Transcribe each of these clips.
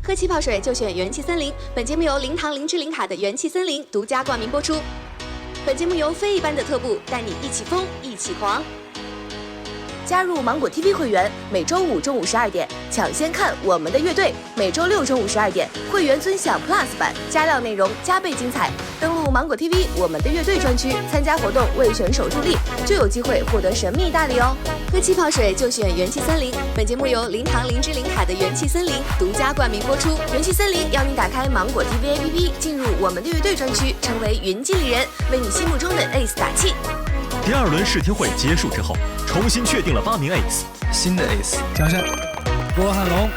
喝气泡水就选元气森林。本节目由零糖零脂零卡的元气森林独家冠名播出。本节目由非一般的特步带你一起疯一起狂。加入芒果 TV 会员，每周五中午12点抢先看我们的乐队，每周六中午12点会员尊享 Plus 版，加料内容加倍精彩。登录芒果 TV 我们的乐队专区，参加活动为选手助力，就有机会获得神秘大礼哦！喝气泡水就选元气森林。本节目由零糖零脂零卡的元气森林独家冠名播出。元气森林邀你打开芒果 TV APP， 进入我们的乐队专区，成为云经理人，为你心目中的 Ace 打气。第二轮世天会结束之后，重新确定了8名 Ace， 新的 Ace 江山、郭汉龙。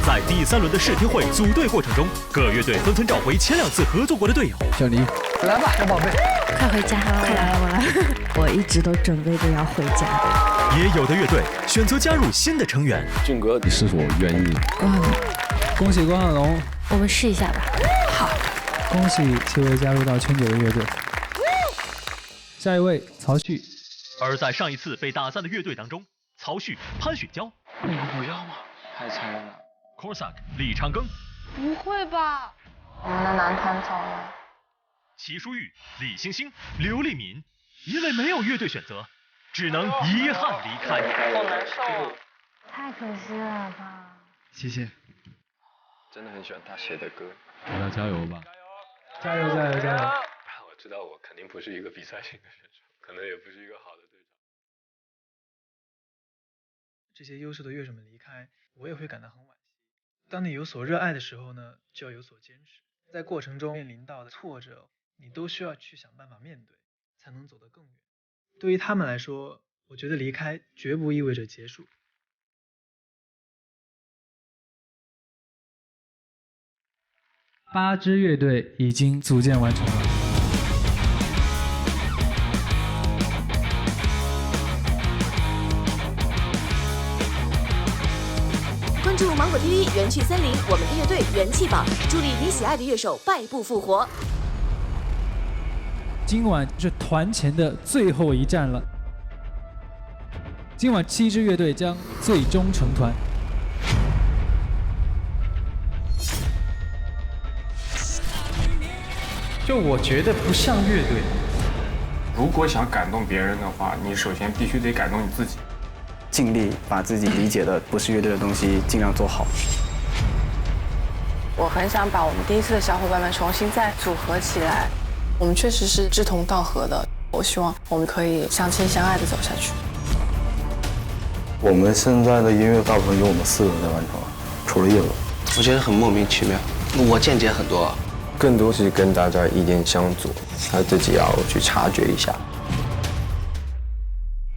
在第3轮的世天会组队过程中，各乐队纷纷召回前2次合作过的队友。小黎，来吧，小宝贝，快回家，快来，我来。我一直都准备着要回家的。也有的乐队选择加入新的成员。俊哥，你是否愿意？恭喜郭汉龙，我们试一下吧。好，恭喜7位加入到圈9的乐队。下一位曹旭。而在上一次被打散的乐队当中，曹旭、潘雪娇，你们不要吗？太残忍了。Corsac 李长庚，不会吧？我们的男团走了。齐淑玉、李星星、刘丽敏，因为没有乐队选择，只能遗憾离开。好难受啊！太可惜了吧。谢谢。真的很喜欢他写的歌。大家加油吧！加油加油加油！我知道我肯定不是一个比赛型的选手，可能也不是一个好的队长。这些优秀的乐手们离开，我也会感到很惋惜。当你有所热爱的时候呢，就要有所坚持。在过程中面临到的挫折，你都需要去想办法面对，才能走得更远。对于他们来说，我觉得离开绝不意味着结束。8支乐队已经组建完成了。关注芒果 TV 元气森林，我们的乐队元气榜，助力你喜爱的乐手败不复活。今晚是团前的最后一站了。今晚7支乐队将最终成团。就我觉得不像乐队。如果想感动别人的话，你首先必须得感动你自己。尽力把自己理解的不是乐队的东西尽量做好。我很想把我们第一次的小伙伴们重新再组合起来。我们确实是志同道合的，我希望我们可以相亲相爱的走下去。我们现在的音乐大部分由我们4个在完成，除了叶总。我觉得很莫名其妙，我见解很多。更多是跟大家意见相左，他自己要去察觉一下。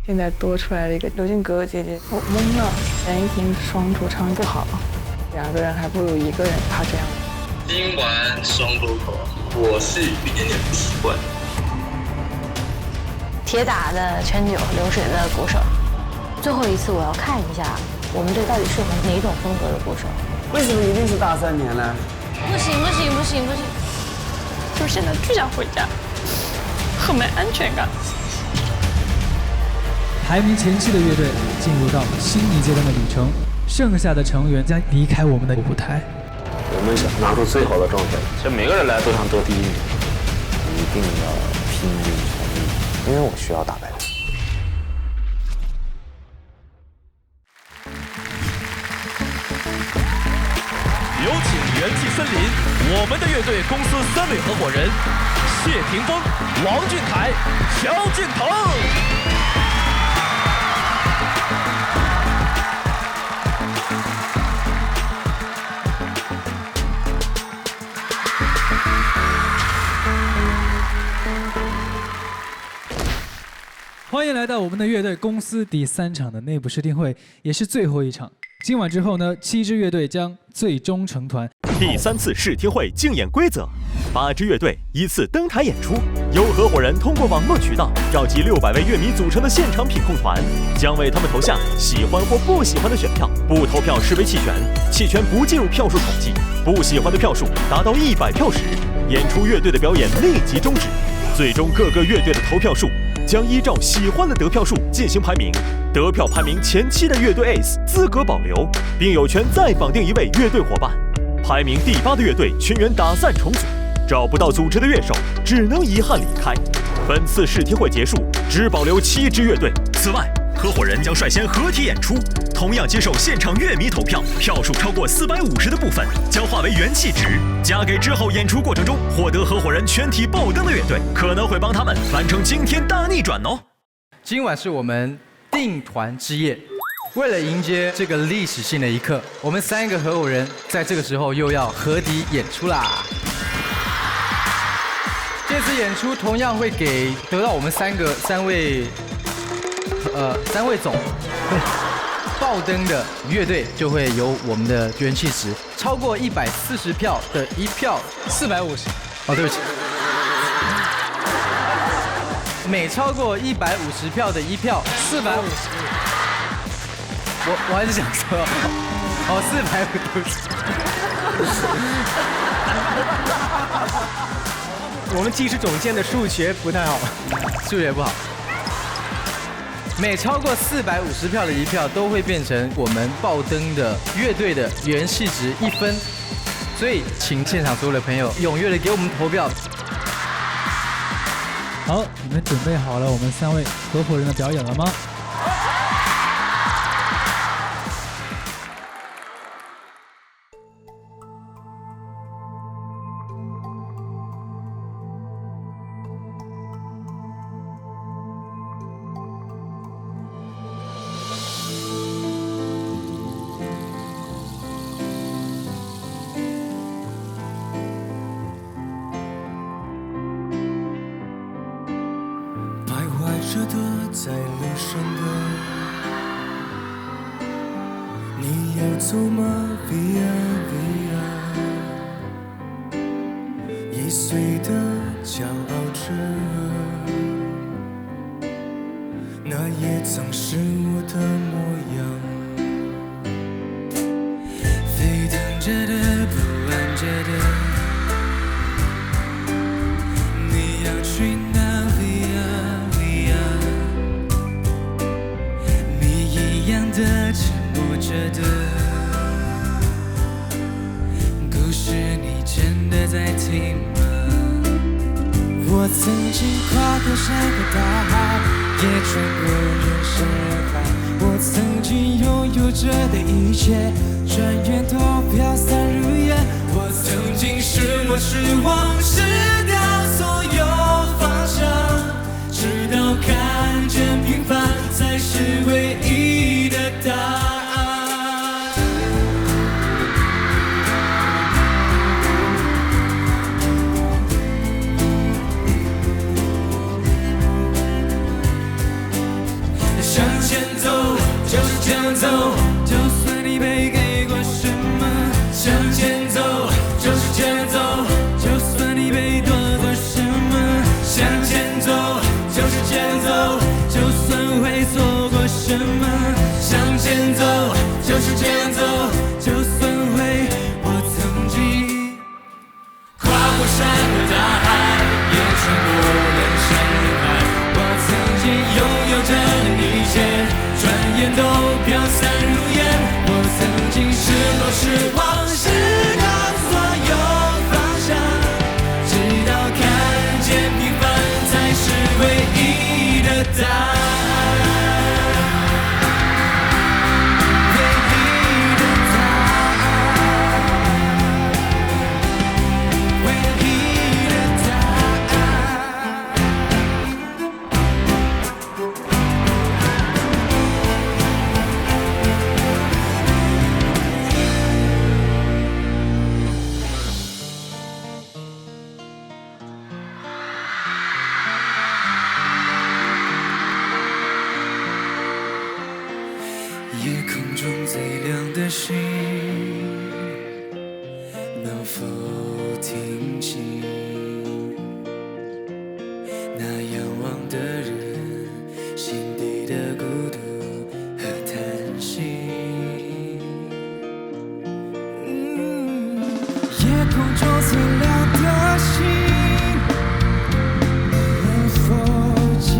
现在多出来了一个刘静格格姐姐，我懵了。人一听双主唱不好，2个人还不如1个人，他这样。今晚双vocal，我是有一点点不习惯。铁打的圈9，流水的鼓手。最后一次我要看一下我们队到底适合哪种风格的鼓手。为什么一定是大3年呢？不行，就现在巨想回家，很没安全感。排名前7的乐队进入到新一阶段的旅程，剩下的成员将离开我们的舞台。我们想拿出最好的状态，其实每个人来都想得第1名，一定要拼尽全力，因为我需要打败他。有请元气森林，我们的乐队公司3位合伙人：谢霆锋、王俊凯、萧敬腾。欢迎来到我们的乐队公司第3场的内部试听会，也是最后一场。今晚之后呢，7支乐队将最终成团。第3次试听会竞演规则：8支乐队依次登台演出，由合伙人通过网络渠道召集600位乐迷组成的现场品控团，将为他们投下喜欢或不喜欢的选票，不投票视为弃权，弃权不计入票数统计。不喜欢的票数达到100票时，演出乐队的表演立即终止。最终各个乐队的投票数将依照喜欢的得票数进行排名，得票排名前7的乐队 Ace 资格保留，并有权再绑定一位乐队伙伴。排名第8的乐队全员打散重组，找不到组织的乐手只能遗憾离开。本次试题会结束，只保留7支乐队。此外，合伙人将率先合体演出，同样接受现场乐迷投票，票数超过450的部分将化为元气值，加给之后演出过程中获得合伙人全体爆灯的乐队，可能会帮他们完成惊天大逆转哦。今晚是我们定团之夜，为了迎接这个历史性的一刻，我们3个合伙人在这个时候又要合体演出啦。这次演出同样会给得到我们三位总爆灯的乐队，就会有我们的元气值超过140票的一票450。哦，对不起。每超过150票的一票450。我还是想说，哦，450，对不起。我们技师总监的数学不太好，数学不好。每超过450票的一票都会变成我们爆灯的乐队的元气值1分，所以请现场所有的朋友踊跃的给我们投票。好，你们准备好了我们3位合伙人的表演了吗？在路上的你要走吗 ？Via Via， 易碎的骄傲着，那也曾是我的模样。飞腾着的，不安着的，你要去哪？的沉默着的故事，你真的在听吗？我曾经跨过山和大海，也穿过人山人海。我曾经拥有着的一切，转眼都飘散如烟。我曾经失落失望失掉所有方向，直到看见平凡才是唯一的答案。向前走，就是这样走，就算你被给过什么。向前走，就是这样走，就算你被夺过什么。向前走，就是这样走，就算会错过什么。向前走，就是这样走，就算会，我曾经跨过山和大海，也穿过人山人海。我曾经拥有着的一切，转眼都飘散如烟。我曾经失落失望失掉所有方向，直到看见平凡才是唯一的答案。夜空中最亮的星，能否听清那仰望的人心底的孤独和叹息？夜空中最亮的星，能否记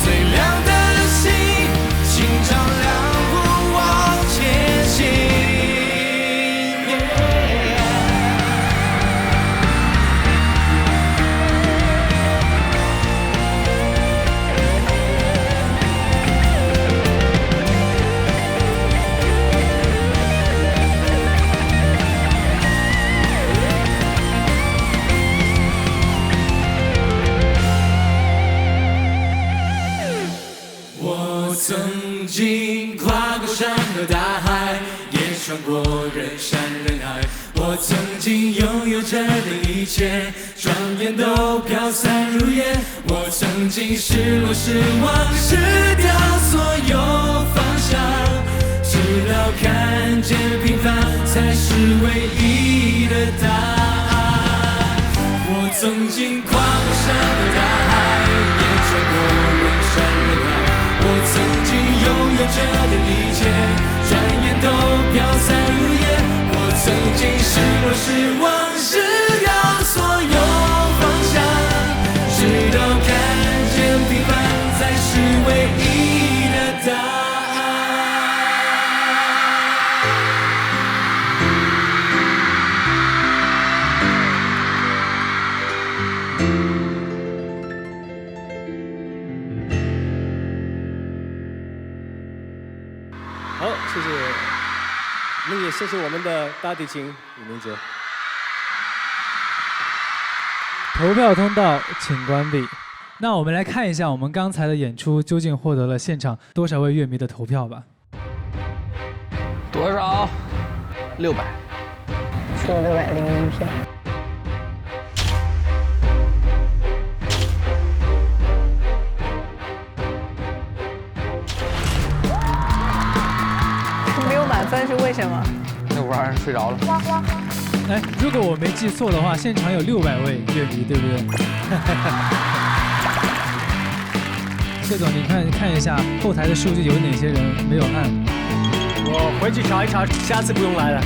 最亮的星，请照亮我往前行。我曾经跨过山和大海，也穿过人山人海。我曾经拥有着的一切，转眼都飘散如烟。我曾经失落失望，失掉所有方向，直到看见平凡才是唯一的答案。我曾经跨过山和大海，也穿过人山人海。我曾经拥有着的一切，转眼都飘散如烟。我曾经失落失望，失掉所有方向，直到看见平凡才是唯一的答案。好，谢谢。那也谢谢我们的大提琴李明哲。投票通道请关闭。那我们来看一下我们刚才的演出究竟获得了现场多少位乐迷的投票吧。多少？600。出了601票。没有满分是为什么？那屋让人睡着了。哎，如果我没记错的话，现场有600位乐迷，对不对？谢总，你看一下后台的数据，有哪些人没有按？我回去查一查，下次不用来了。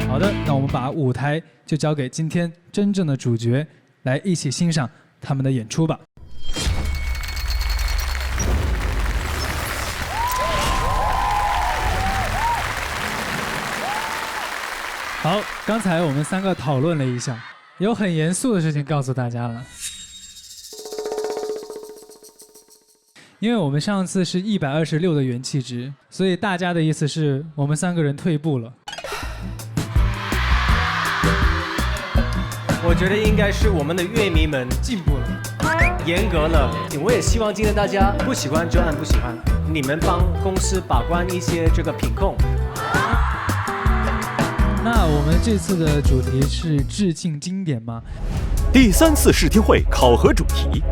好的，那我们把舞台就交给今天真正的主角，来一起欣赏他们的演出吧。好，刚才我们3个讨论了一下，有很严肃的事情告诉大家了。因为我们上次是126的元气值，所以大家的意思是我们3个人退步了。我觉得应该是我们的乐迷们进步了，严格了。我也希望今天大家不喜欢就按不喜欢，你们帮公司把关一些这个品控。那我们这次的主题是致敬经典吗？第3次试听会考核主题：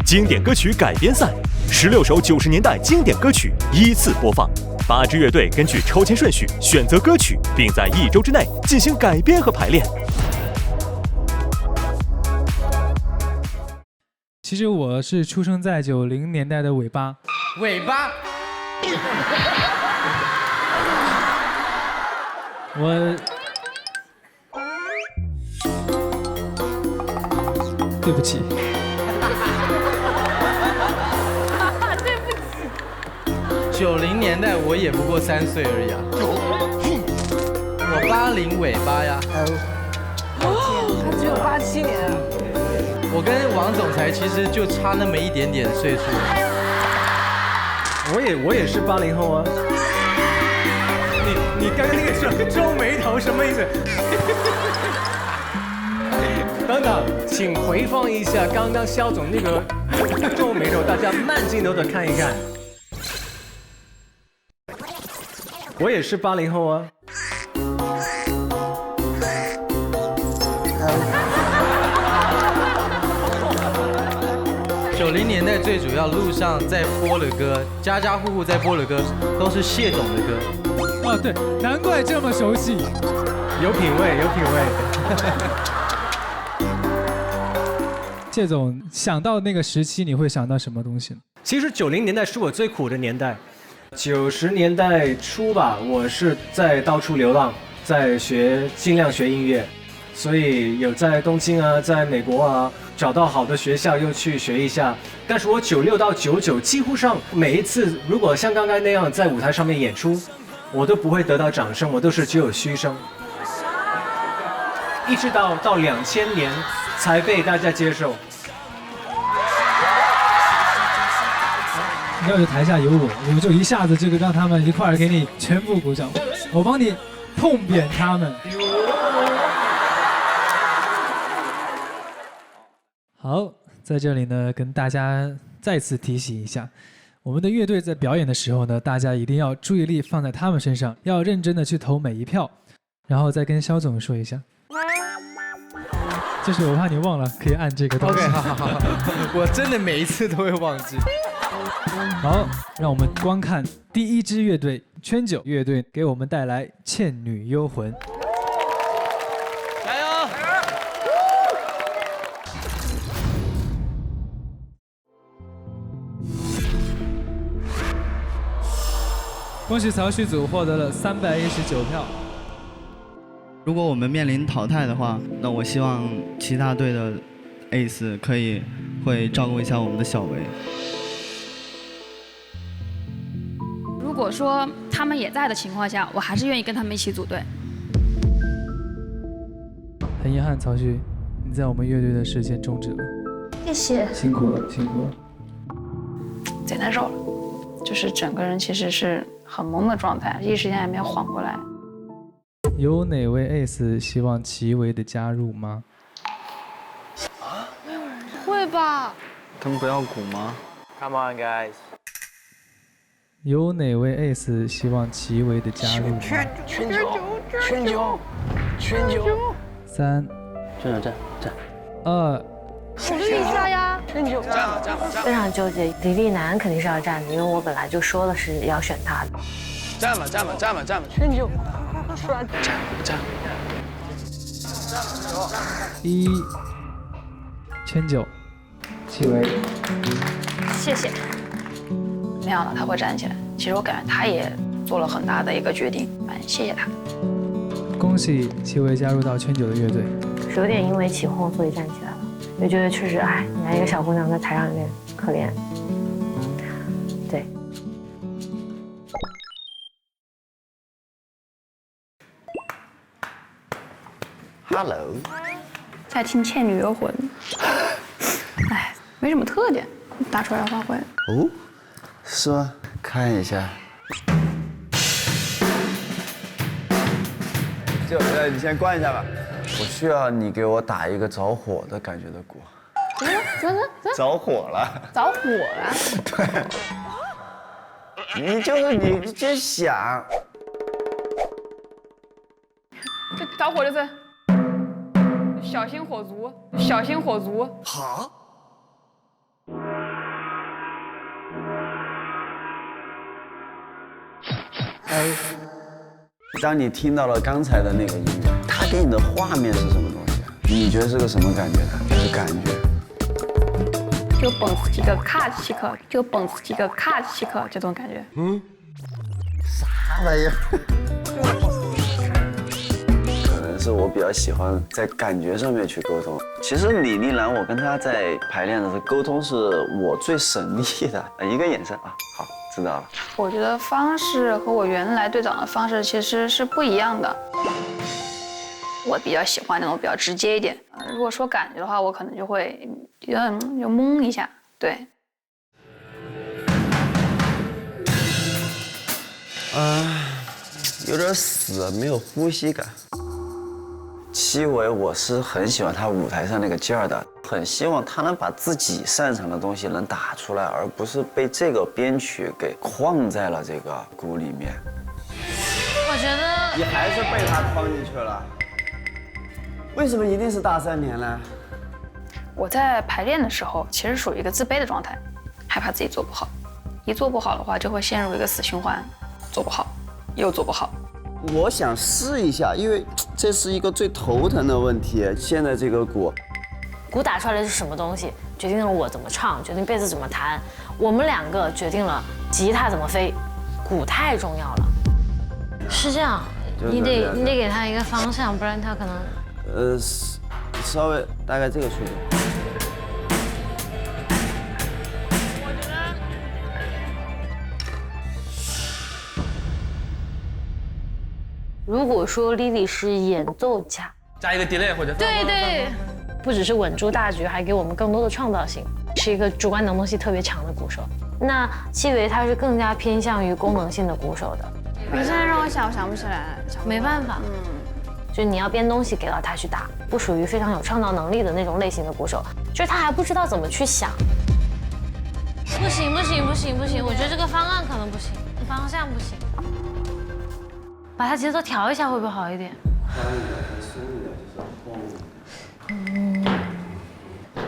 经典歌曲改编赛，16首90年代经典歌曲依次播放，8支乐队根据抽签顺序选择歌曲，并在1周之内进行改编和排练。其实我是出生在90年代的尾巴。尾巴。对不起。对不起。 90年代我也不过3岁而已啊。我80尾巴呀。他只有87年啊。我跟王总裁其实就差那么一点点岁数。我也是80后啊。你刚刚那个皱眉头什么意思？等等，请回放一下刚刚肖总那个皱眉头，大家慢镜头的看一看。我也是80后啊。90年代最主要路上在播的歌，家家户户在播的歌，都是谢董的歌。哦，对，难怪这么熟悉。有品味，有品味。谢总，想到那个时期，你会想到什么东西呢？其实90年代是我最苦的年代。90年代初吧，我是在到处流浪，在尽量学音乐。所以有在东京啊，在美国啊找到好的学校又去学一下。但是我96到99几乎上每一次，如果像刚刚那样在舞台上面演出，我都不会得到掌声，我都是只有嘘声。一直到2000年才被大家接受。要是台下有我就一下子这个让他们一块儿给你全部鼓掌，我帮你痛扁他们。好，在这里呢，跟大家再次提醒一下，我们的乐队在表演的时候呢，大家一定要注意力放在他们身上，要认真的去投每一票，然后再跟肖总说一下。就是我怕你忘了，可以按这个东西。OK， 好，我真的每一次都会忘记。好，让我们观看第一支乐队圈9乐队给我们带来《倩女幽魂》。加油！恭喜曹旭组获得了319票。如果我们面临淘汰的话，那我希望其他队的 ace 会照顾一下我们的小维。如果说他们也在的情况下，我还是愿意跟他们一起组队。很遗憾，曹旭，你在我们乐队的时间终止了。谢谢。辛苦了，辛苦了。贼难受了，就是整个人其实是很懵的状态，一时间也没有缓过来。有哪位 ace 希望齐维的加入吗？会吧？他们不要鼓吗 ？Come on, guys！ 有哪位 ace 希望齐维的加入吗？圈9。3、站2。考虑一下呀。圈9，站了。非常纠结，李丽楠肯定是要站的，因为我本来就说了是要选她的。站了，圈9，快出来！站。1，圈9，齐维。谢谢。没想到他会站起来，其实我感觉他也做了很大的一个决定，谢谢他。恭喜齐维加入到圈9的乐队。是有点因为起哄所以站起来了，就觉得确实，你看一个小姑娘在台上有点可怜。对。Hello， 在听《倩女幽魂》，没什么特点，打出来发挥。哦，是吗？看一下。你先关一下吧，我需要你给我打一个着火的感觉的鼓。怎么？着火了。着火了？对。你就想。这着火这次。小心火烛。好。当你听到了刚才的那个音乐，它给你的画面是什么东西？你觉得是个什么感觉呢？就是感觉。就蹦出几个卡奇克，这种感觉。啥玩意儿？可能是我比较喜欢在感觉上面去沟通。其实李丽兰，我跟她在排练的时候沟通是我最省力的，一个眼神啊，好。知道了。我觉得方式和我原来对长的方式其实是不一样的。我比较喜欢那种比较直接一点。如果说感觉的话，我可能就会就懵一下。对。有点死，没有呼吸感。戚薇，我是很喜欢他舞台上那个劲儿的，很希望他能把自己擅长的东西能打出来，而不是被这个编曲给框在了这个鼓里面。我觉得你还是被他框进去了。为什么一定是大3年呢？我在排练的时候，其实属于一个自卑的状态，害怕自己做不好。一做不好的话，就会陷入一个死循环，做不好，又做不好。我想试一下，因为这是一个最头疼的问题。现在这个鼓打出来的是什么东西，决定了我怎么唱，决定贝斯怎么弹。我们2个决定了吉他怎么飞，鼓太重要了。是这样，你得给他一个方向，不然他可能稍微大概这个速度。如果说 Lily 是演奏家，加一个 delay 或者对，不只是稳住大局，还给我们更多的创造性，是一个主观能动性特别强的鼓手。那戚薇他是更加偏向于功能性的鼓手的。你现在让我想不起来，没办法，就你要编东西给到他去打，不属于非常有创造能力的那种类型的鼓手，就是他还不知道怎么去想。不行，我觉得这个方案可能不行，方向不行。把它节奏调一下会不会好一点？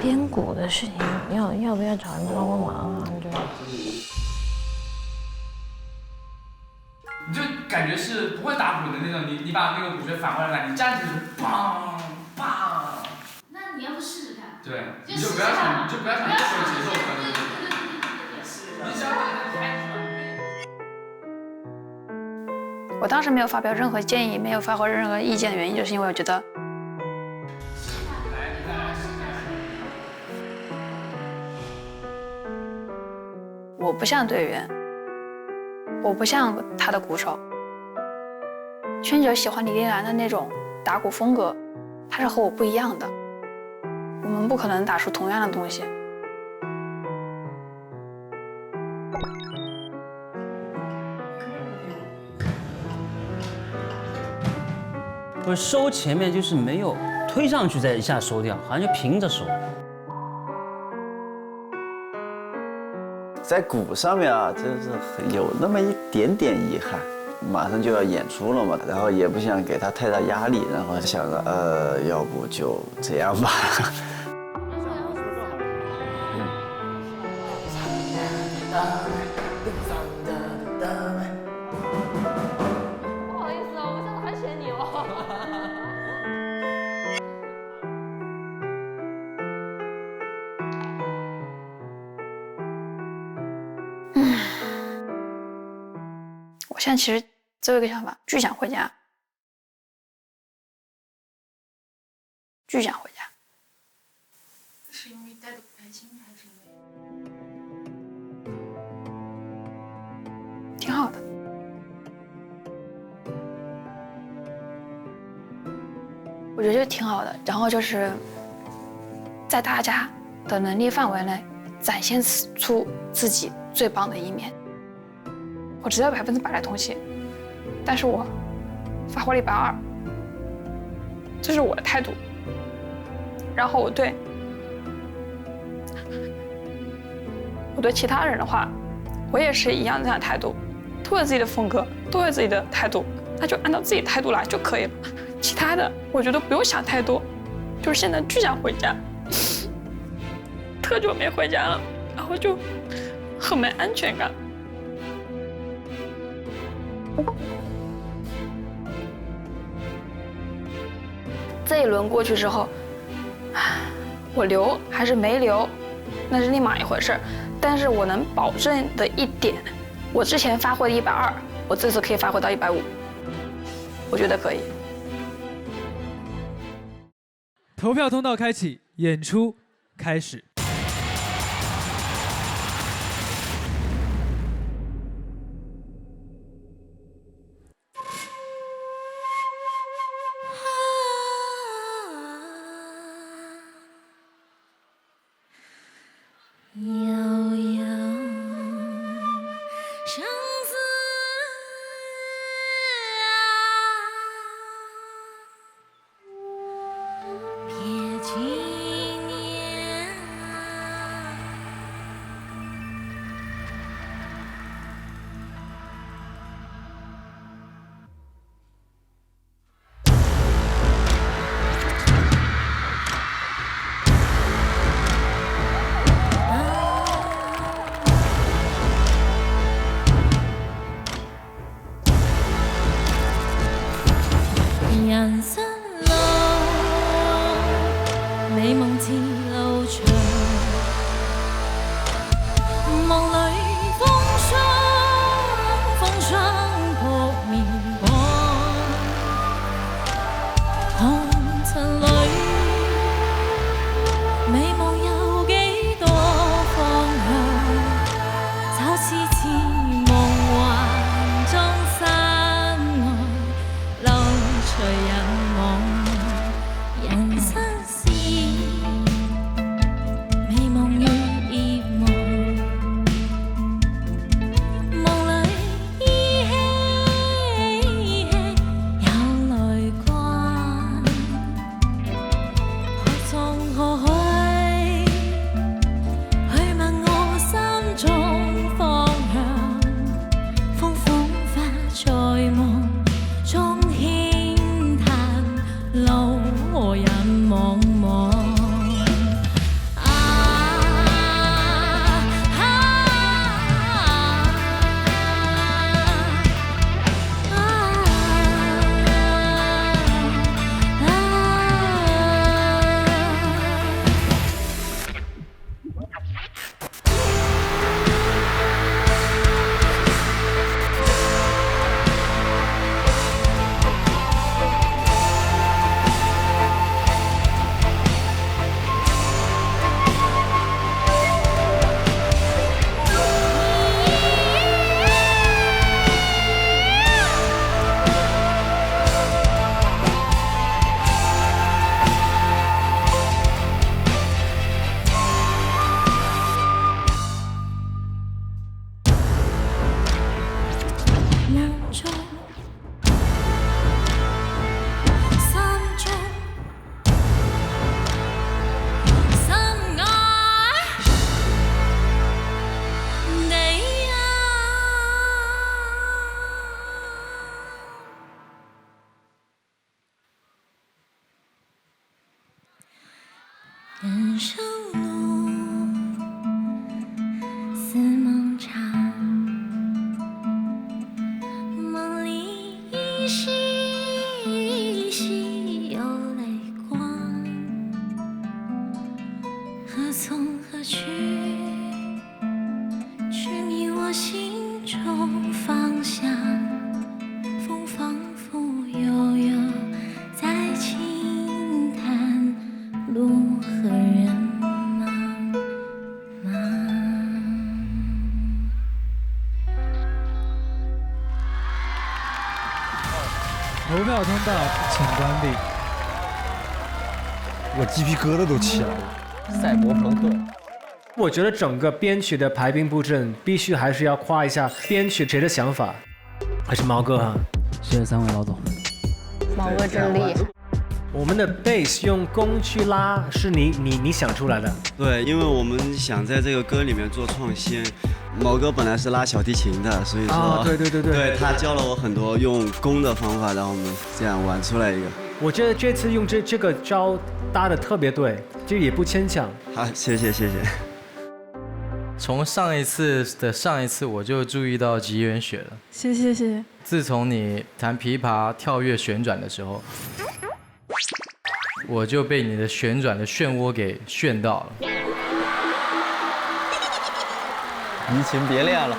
编鼓的事情要不要找人帮帮忙啊？你就感觉是不会打鼓的那种，你把那个鼓槌反过来来，你站起来就梆梆。那你要不试试看？对，你就不要想这首节奏感。你想把它开出来。我当时没有发表任何建议，没有发表任何意见的原因，就是因为我觉得，我不像队员，我不像他的鼓手。圈者喜欢李丽兰的那种打鼓风格，他是和我不一样的，我们不可能打出同样的东西。我收前面就是没有推上去再一下收掉，好像就平着收。在鼓上面啊，就是有那么一点点遗憾，马上就要演出了嘛，然后也不想给他太大压力，然后想着要不就这样吧。不好意思哦，我真的很选你哦。我现在其实只有一个想法，巨想回家，巨想回家。是因为待的不开心，还是因为？挺好的。我觉得就挺好的。然后就是在大家的能力范围内，展现出自己最棒的一面。我只有100%的东西，但是我发挥了120%，这是我的态度。然后我对其他人的话，我也是一样这样的态度，都有自己的风格，都有自己的态度，那就按照自己的态度来就可以了。其他的我觉得不用想太多，就是现在巨想回家，特久没回家了，然后就很没安全感。这一轮过去之后，我留还是没留，那是另外一回事。但是我能保证的一点，我之前发挥的120，我这次可以发挥到150，我觉得可以。投票通道开启，演出开始。遥遥生死别纪念从何去？执迷我心中方向，风仿佛悠悠在轻叹，路和人茫茫。投票通道请关闭。我鸡皮疙瘩都起来了。赛博朋克。我觉得整个编曲的排兵布阵，必须还是要夸一下编曲谁的想法，还是毛哥哈。谢谢3位老总。毛哥真厉害。我们的 bass 用弓去拉，是你想出来的？对，因为我们想在这个歌里面做创新。毛哥本来是拉小提琴的，所以说，对他教了我很多用弓的方法，然后我们这样玩出来一个。我觉得这次用这个招搭的特别对，就也不牵强。好，谢谢。从上一次我就注意到吉原雪了。谢谢。自从你弹琵琶跳跃旋转的时候，我就被你的旋转的漩涡给炫到了。移情别恋了。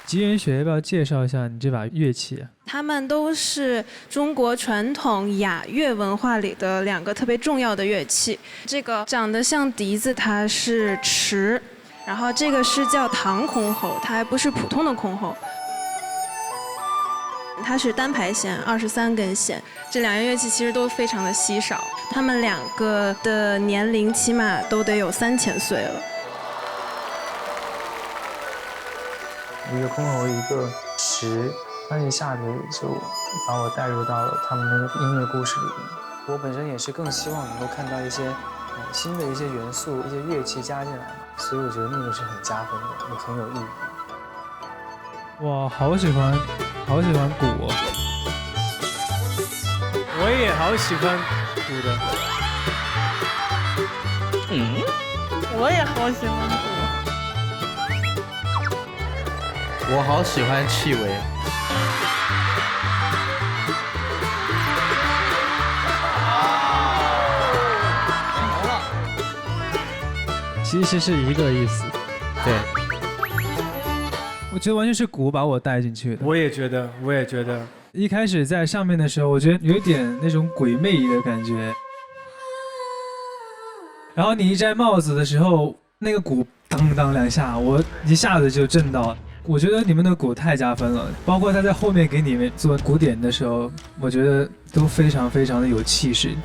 吉原雪要不要介绍一下你这把乐器？它们都是中国传统雅乐文化里的2个特别重要的乐器。这个长得像笛子，它是笞，然后这个是叫唐箜篌，它还不是普通的箜篌。它是单排弦，23根弦。这2样乐器其实都非常的稀少，它们2个的年龄起码都得有3000岁了。一个箜篌，一个笞，它一下子就把我带入到了他们那个音乐故事里面。我本身也是更希望能够看到一些新的一些元素、一些乐器加进来，所以我觉得那个是很加分的，也很有意义。哇，好喜欢鼓哦！我也好喜欢鼓的。我也好喜欢鼓。我好喜欢戚薇。其实是一个意思。对。我觉得完全是鼓把我带进去的。我也觉得。一开始在上面的时候，我觉得有一点那种鬼魅的感觉。然后你一摘帽子的时候，那个鼓当当2下，我一下子就震到了。我觉得你们的鼓太加分了，包括他在后面给你们做鼓点的时候，我觉得都非常的有气势。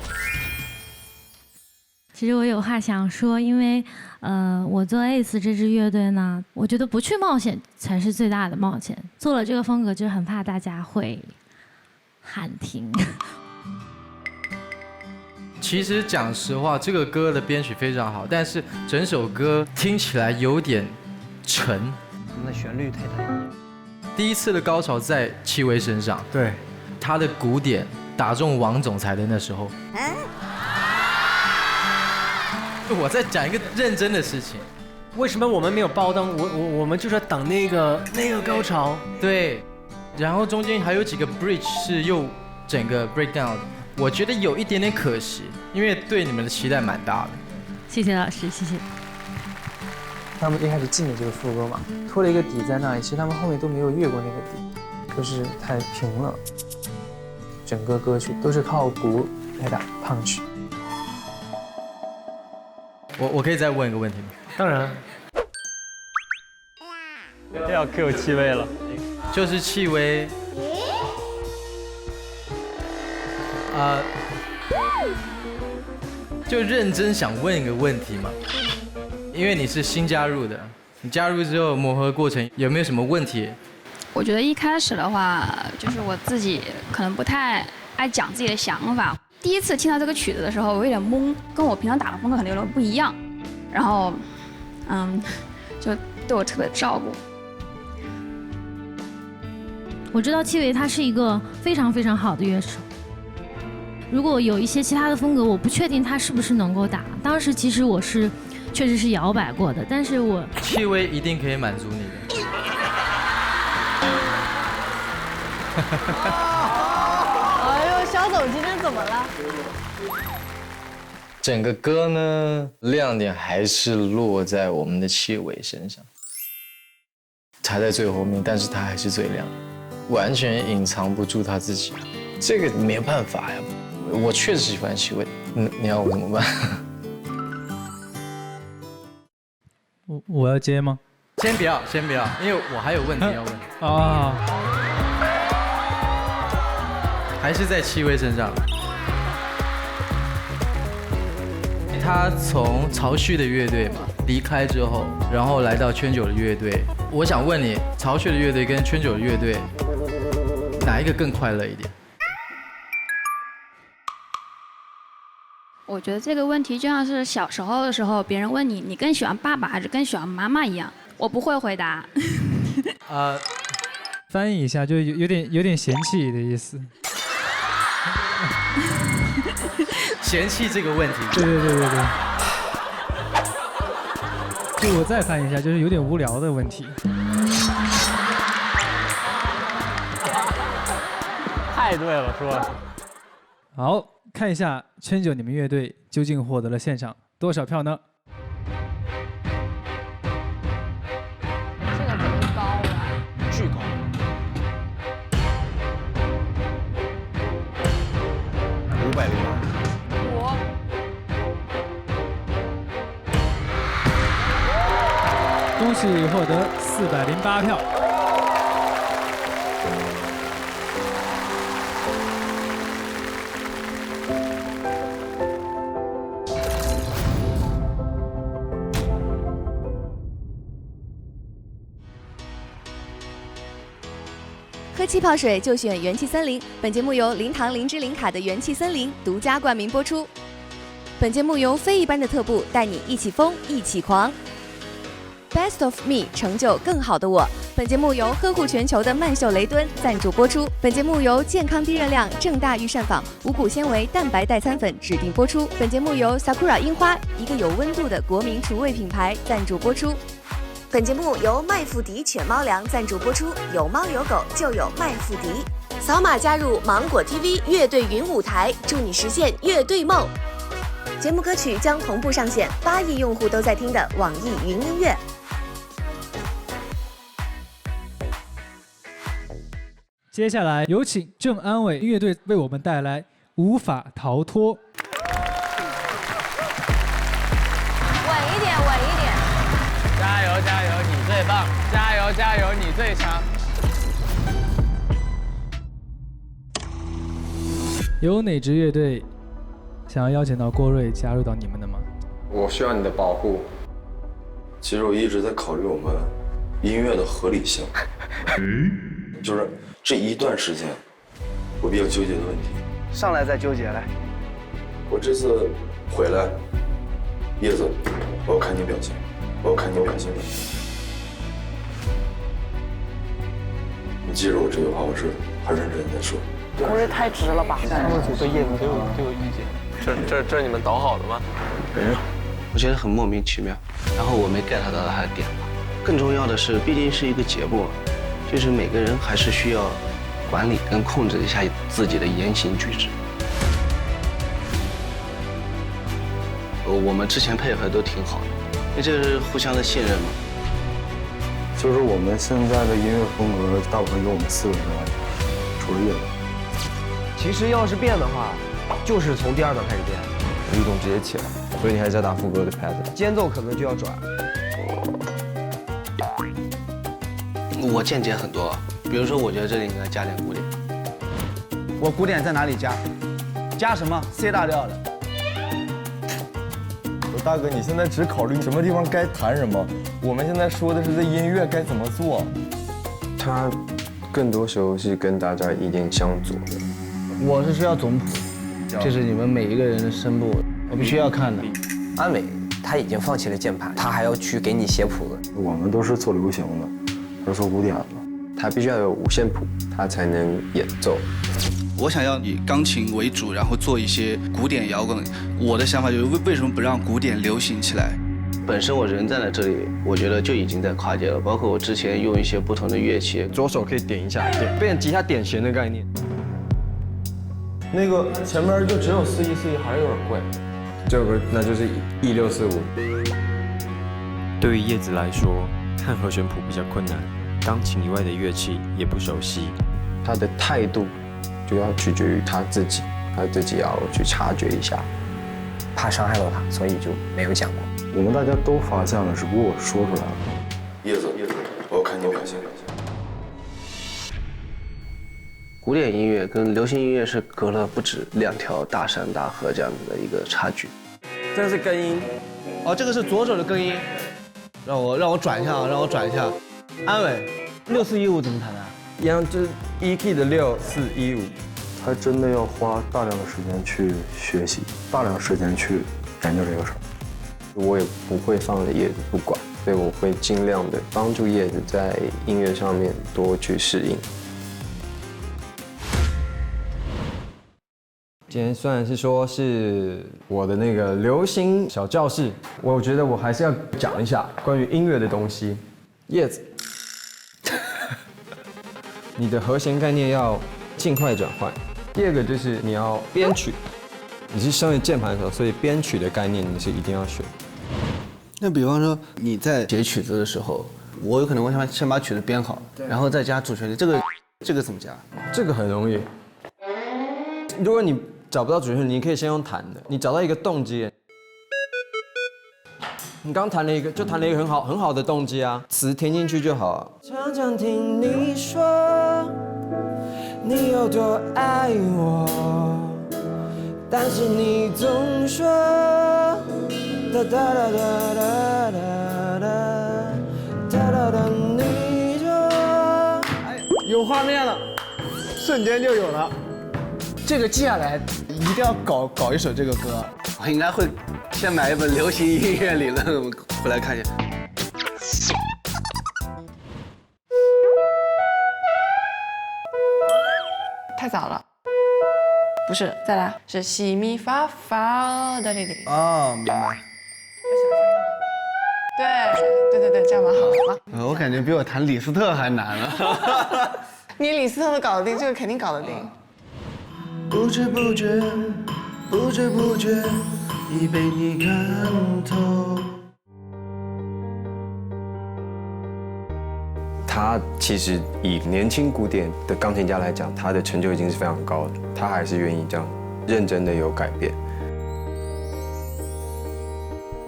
其实我有话想说，因为我做 ACE 这支乐队呢，我觉得不去冒险才是最大的冒险。做了这个风格，就很怕大家会喊停。其实讲实话，这个歌的编曲非常好，但是整首歌听起来有点沉。我们的旋律太单一。第一次的高潮在戚薇身上，对，他的鼓点打中王总裁的那时候。我在讲一个认真的事情，为什么我们没有爆灯？我们就是等那个高潮。对，然后中间还有几个 bridge 是又整个 breakdown， 我觉得有一点点可惜，因为对你们的期待蛮大的。谢谢老师，谢谢。他们一开始进的这个副歌嘛，拖了一个底在那里，其实他们后面都没有越过那个底，就是太平了。整个歌曲都是靠鼓来打 punch。我可以再问一个问题吗？当然。要 Q 戚薇了，就是戚薇，就认真想问一个问题嘛，因为你是新加入的，你加入之后磨合过程有没有什么问题？我觉得一开始的话，就是我自己可能不太爱讲自己的想法。第一次听到这个曲子的时候，我有点懵，跟我平常打的风格可能有点不一样。然后，就对我特别照顾。我知道戚薇他是一个非常好的乐手。如果有一些其他的风格，我不确定他是不是能够打。当时其实我是确实是摇摆过的，但是我戚薇一定可以满足你的。哎呦，肖总今天怎么了？整个歌呢，亮点还是落在我们的戚薇身上，他在最后面，但是他还是最亮，完全隐藏不住他自己，这个没办法呀。我确实喜欢戚薇，你要我怎么办？我要接吗？先不要，因为我还有问题要问。啊，还是在戚薇身上。他从曹旭的乐队嘛离开之后，然后来到圈9的乐队。我想问你，曹旭的乐队跟圈9的乐队，哪一个更快乐一点？我觉得这个问题就像是小时候的时候，别人问你，你更喜欢爸爸还是更喜欢妈妈一样，我不会回答。翻译一下，就有点嫌弃的意思。嫌弃这个问题。对。就我再翻译一下，就是有点无聊的问题。太对了，说的。好，看一下圈9你们乐队究竟获得了现场多少票呢？这个贼高啊！巨高。508。恭喜获得408票。喝气泡水就选元气森林。本节目由零糖零脂零卡的元气森林独家冠名播出。本节目由非一般的特步带你一起疯一起狂。Best of Me 成就更好的我。本节目由呵护全球的曼秀雷敦赞助播出。本节目由健康低热量正大御膳坊五谷纤维蛋白代餐粉指定播出。本节目由 Sakura 樱花一个有温度的国民厨卫品牌赞助播出。本节目由麦富迪犬猫粮赞助播出，有猫有狗就有麦富迪。扫码加入芒果 TV 乐队云舞台，祝你实现乐队梦。节目歌曲将同步上线8亿用户都在听的网易云音乐。接下来有请郑安伟乐队为我们带来《无法逃脱》。加油，你最棒！加油，你最强！有哪支乐队想要邀请到郭瑞加入到你们的吗？我需要你的保护。其实我一直在考虑我们音乐的合理性，就是这一段时间我比较纠结的问题。上来再纠结来。我这次回来，叶子，我要看你表现。你记着我这句话，我是很认真在说。郭瑞太直了吧？他们组对叶子都有意见。这是你们导好的吗？我觉得很莫名其妙，然后我没 get 到他的点吧。更重要的是，毕竟是一个节目，就是每个人还是需要管理跟控制一下自己的言行举止。我们之前配合都挺好的。这是互相的信任嘛？就是我们现在的音乐风格，大部分由我们4个人完成，除了叶子。其实要是变的话，就是从第2段开始变，律动直接起来，所以你还是要打副歌的拍子，间奏可能就要转。我见解很多，比如说我觉得这里应该加点鼓点。我鼓点在哪里加？加什么 C 大调的？大哥，你现在只考虑什么地方该弹什么，我们现在说的是这音乐该怎么做。他更多时候是跟大家意见相左的。我是需要总谱，就是你们每一个人的声部，我必须要看的。安伟他已经放弃了键盘，他还要去给你写谱子。我们都是做流行的，他是做古典的，他必须要有五线谱，他才能演奏。我想要以钢琴为主，然后做一些古典摇滚。我的想法就是为什么不让古典流行起来？本身我人站在这里，我觉得就已经在跨界了。包括我之前用一些不同的乐器，左手可以点一下，变成吉他点弦的概念。那个前面就只有4/1/4/1，还是有点怪。这首歌那就是1645。对于叶子来说，看和弦谱比较困难，钢琴以外的乐器也不熟悉。他的态度就要取决于他自己，他自己要去察觉一下。怕伤害到他，所以就没有讲过。我们大家都发现了，只不过我说出来了。叶子，我要看你表现。古典音乐跟流行音乐是隔了不止2条大山大河这样子的一个差距。这是根音，哦，这个是左手的根音。让我转一下啊，让我转一下。安伟，6415怎么弹的？一样，就是1 key 的6415。还真的要花大量的时间去学习，大量时间去研究这个事儿。我也不会放着叶子不管，所以我会尽量的帮助叶子在音乐上面多去适应。今天虽然是说是我的那个流行小教室，我觉得我还是要讲一下关于音乐的东西。叶子，你的和弦概念要尽快转换。第二个就是你要编曲，你是身为键盘手，所以编曲的概念你是一定要学。那比方说你在写曲子的时候，我有可能会先把曲子编好，然后再加主旋律，这个怎么加？这个很容易。如果你找不到主旋律，你可以先用弹的。你找到一个动机，你刚弹了一个，就弹了一个很好的动机啊，词填进去就好了。常常听你说你有多爱我，但是你总说哒哒哒哒哒哒哒哒哒，你就有画面了，瞬间就有了。这个接下来一定要搞一首这个歌，我应该会先买一本流行音乐理论回来看一下。太早了，不是，再来，是西咪发发的那里。哦，明白。对，这样蛮好的。我感觉比我弹李斯特还难了。你李斯特都搞得定，这个肯定搞得定。不知不觉已被你看透。他其实以年轻古典的钢琴家来讲，他的成就已经是非常高的，他还是愿意这样认真的有改变。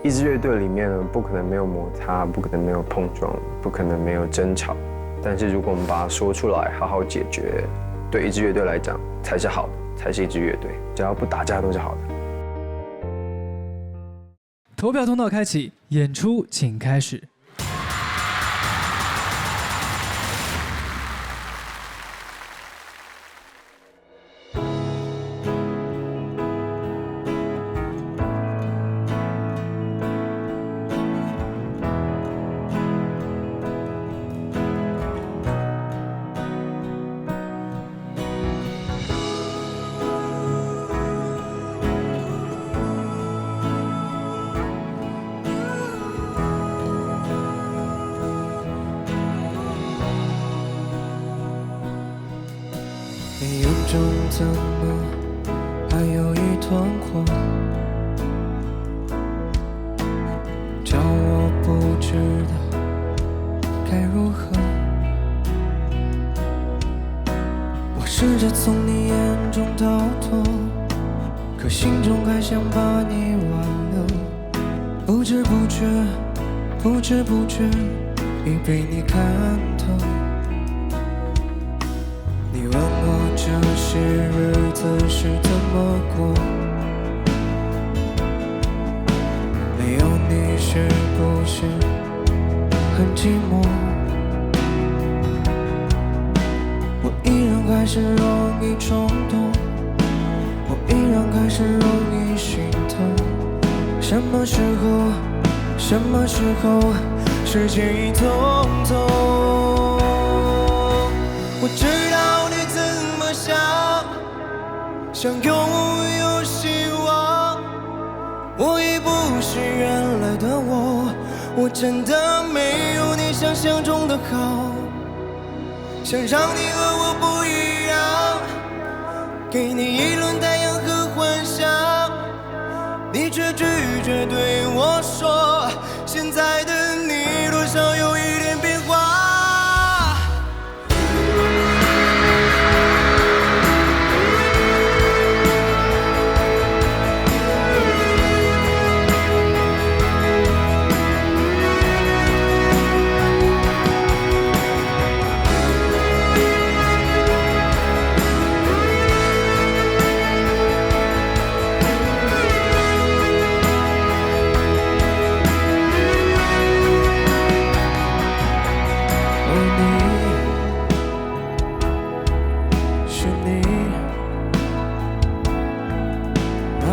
一支乐队里面呢，不可能没有摩擦，不可能没有碰撞，不可能没有争吵。但是如果我们把它说出来，好好解决，对一支乐队来讲才是好的，才是一支乐队。只要不打架都是好的。投票通道开启，演出请开始。你眼中怎么还有一团火，叫我不知道该如何。我试着从你眼中逃脱，可心中还想把你挽留。不知不觉已被你看透。你问我这些日子是怎么过，没有你是不是很寂寞？我依然开始容易冲动，我依然开始容易心痛。什么时候时间一通通？我知道你怎么想拥有希望。我已不是原来的我真的没有你想象中的好。想让你和我不一样，给你一轮太阳和幻想。你你却拒绝对我说，现在的你多少有一点变化。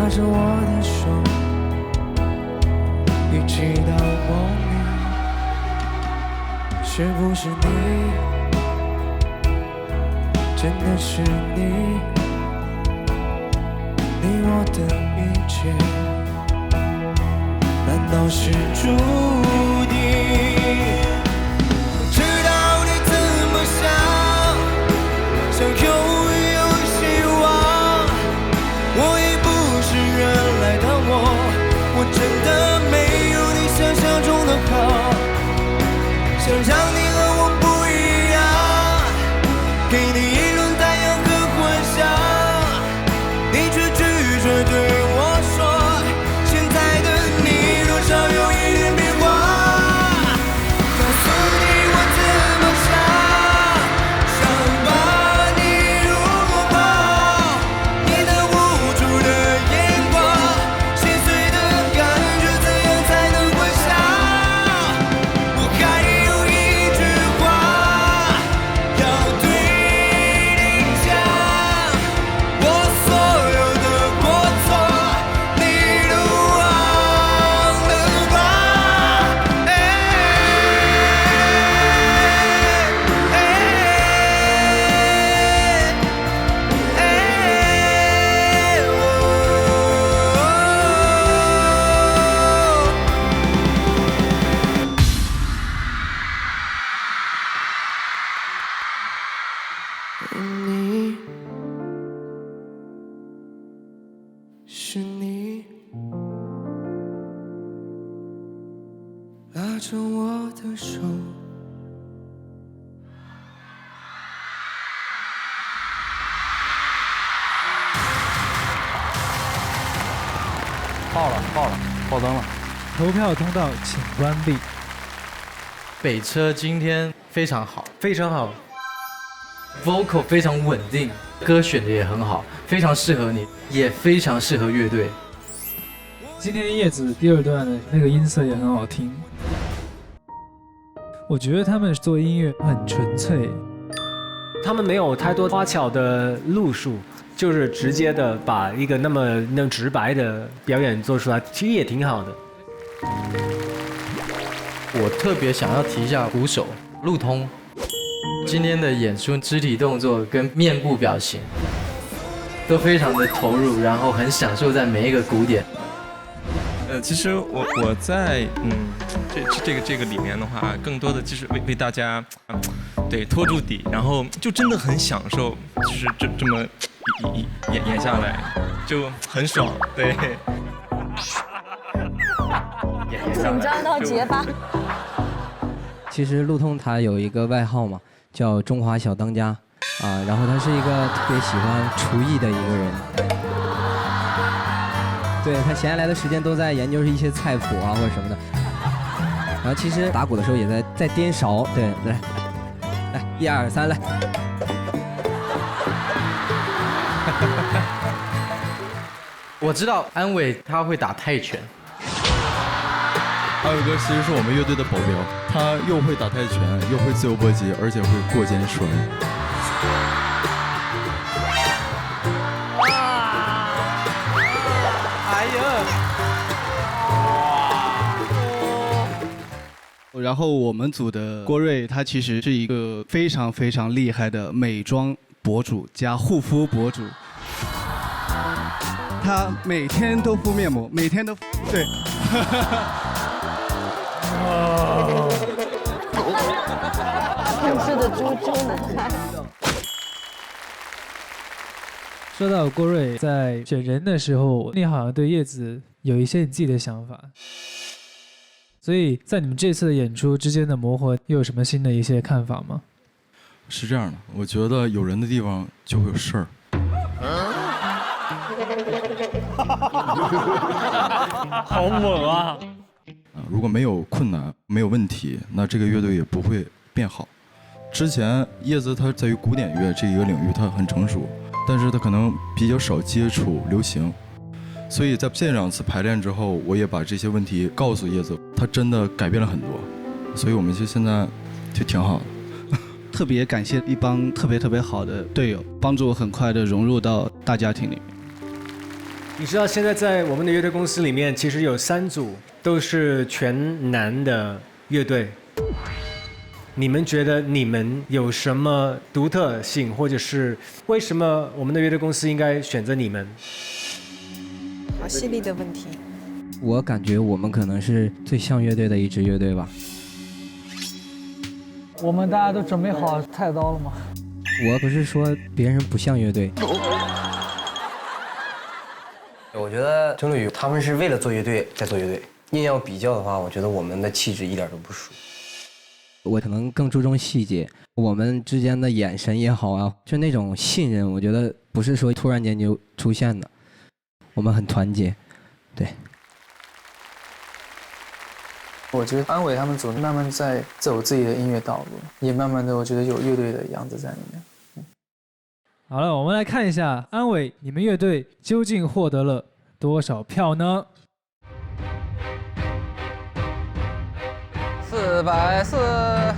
着我的手，一起到梦里，是不是你？真的是你？你我的一切，难道是注定？知道你怎么想，想永远有希望。我已不是原来的我真的没有你想象中的好。想让你和我不一样，给你一轮太阳和幻想，你却拒绝对我说，现在的你多少有一点变化。告诉你我怎么想，想把你拥抱，你的无助的眼光，心碎的感觉怎样才能回想？我还有一句话要对你讲，我所有的过错你都忘了吧。你是你拉着我的手。爆灯了！投票通道请关闭。北车今天非常好，非常好 ，vocal 非常稳定，歌选的也很好，非常适合你，也非常适合乐队。今天叶子第二段的那个音色也很好听，我觉得他们做音乐很纯粹，他们没有太多花巧的路数，就是直接的把一个那么直白的表演做出来，其实也挺好的。我特别想要提一下鼓手陆通，今天的演出肢体动作跟面部表情都非常的投入，然后很享受在每一个鼓点。其实我在这个里面的话，更多的就是为大家对拖住底，然后就真的很享受，就是这么演下来就很爽，对。紧张到结巴。其实陆通他有一个外号嘛，叫中华小当家啊，然后他是一个特别喜欢厨艺的一个人。对，他闲下来的时间都在研究一些菜谱啊或者什么的，然后其实打鼓的时候也在颠勺。对，来，1、2、3，来。我知道安伟他会打泰拳。阿伟哥其实是我们乐队的保镖，他又会打泰拳，又会自由搏击，而且会过肩摔。然后我们组的郭瑞，他其实是一个非常非常厉害的美妆博主加护肤博主。他每天都敷面膜，每天都对。真是的猪男孩。说到郭瑞在选人的时候，你好像对叶子有一些你自己的想法。所以在你们这次的演出之间的磨合，又有什么新的一些看法吗？是这样的，我觉得有人的地方就会有事儿。好猛啊！如果没有困难，没有问题，那这个乐队也不会变好。之前叶子他在于古典乐这一个领域他很成熟，但是他可能比较少接触流行，所以在这2次排练之后，我也把这些问题告诉叶子，他真的改变了很多，所以我们就现在就挺好的。特别感谢一帮特别好的队友，帮助我很快的融入到大家庭里面。你知道现在在我们的乐队公司里面，其实有3组都是全男的乐队。你们觉得你们有什么独特性，或者是为什么我们的乐队公司应该选择你们？好犀利的问题。我感觉我们可能是最像乐队的一支乐队吧。我们大家都准备好菜刀了吗？我不是说别人不像乐队。我觉得郑乐宇他们是为了做乐队在做乐队。硬要比较的话，我觉得我们的气质一点都不输。我可能更注重细节，我们之间的眼神也好啊，就那种信任，我觉得不是说突然间就出现的，我们很团结，对。我觉得安伟他们组慢慢在走自己的音乐道路，也慢慢的我觉得有乐队的样子在里面。好了，我们来看一下安伟，你们乐队究竟获得了多少票呢？440。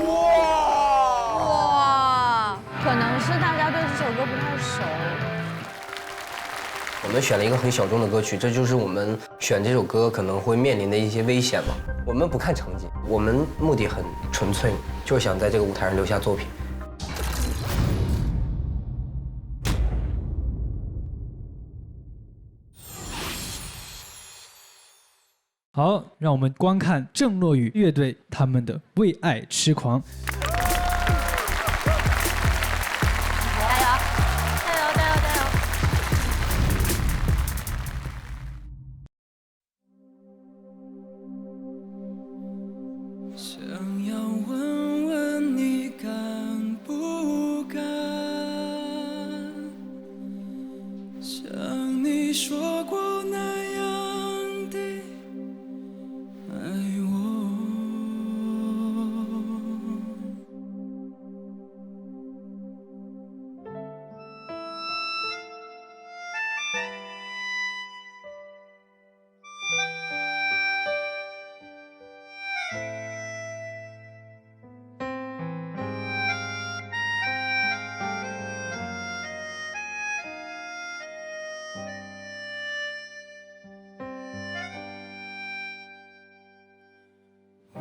哇，可能是大家对这首歌不太熟。我们选了一个很小众的歌曲，这就是我们选这首歌可能会面临的一些危险嘛。我们不看成绩，我们目的很纯粹，就是想在这个舞台上留下作品。好，让我们观看郑洛雨乐队他们的《为爱痴狂》。想要问问你敢不敢，像你说过那样的爱我。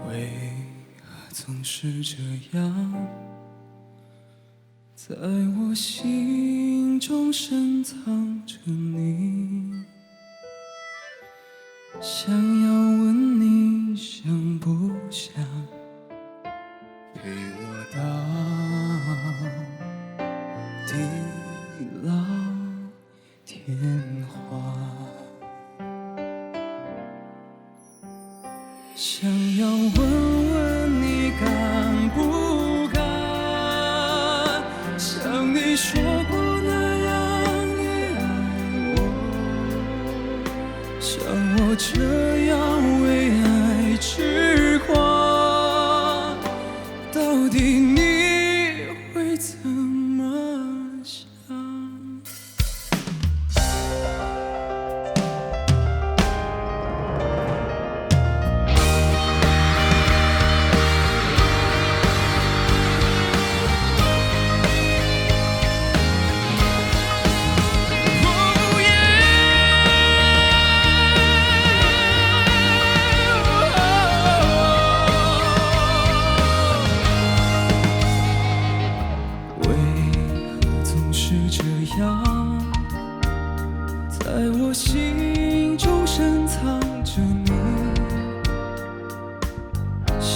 为何总是这样，在我心中深藏着你？想要问你想不想陪我到地老天荒？想要问问你敢不敢，像你说过那样的爱我，像我这样为爱痴狂，到底你会怎么想？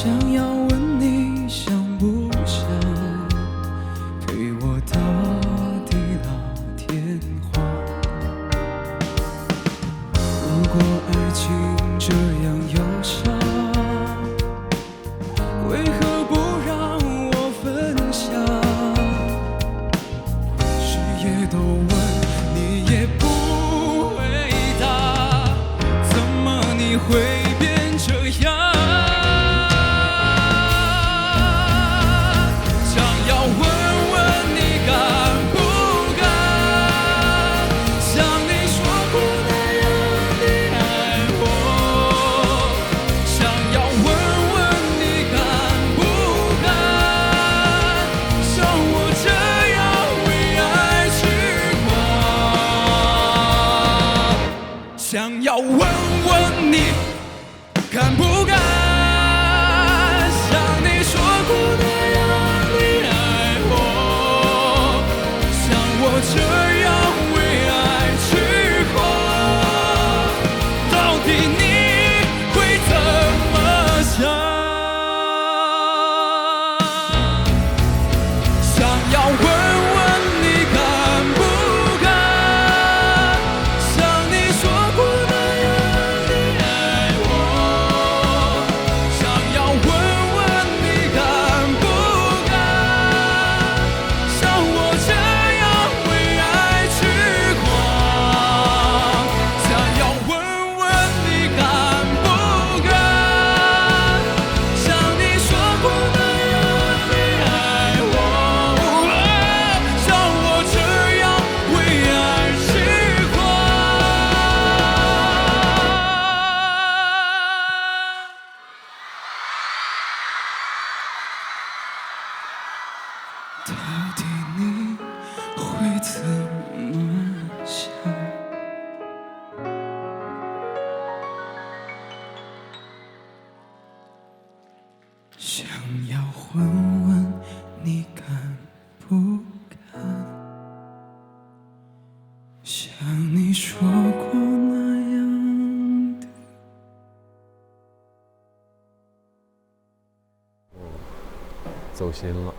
想要问你想不想陪我到地老天荒？如果爱情这样忧伤，为何不让我分享？谁也都问，你也不回答，怎么你会变这样？想要问问你敢不敢，像你说过那样的爱我。想要问问你敢不敢，像我这样为爱痴狂。想要问问你敢不敢，像你说过那样的爱我，像我这样为爱痴狂，到底你会怎么想？想要问问你敢不敢，像你说过那样的爱我，想要问问你敢不敢，像我这样为爱痴狂。想要问问你敢不敢，像你说过那样的爱我，像我这样为爱痴狂。到底你会怎么想？想要问问你敢不敢，像你说过那样的。走心了。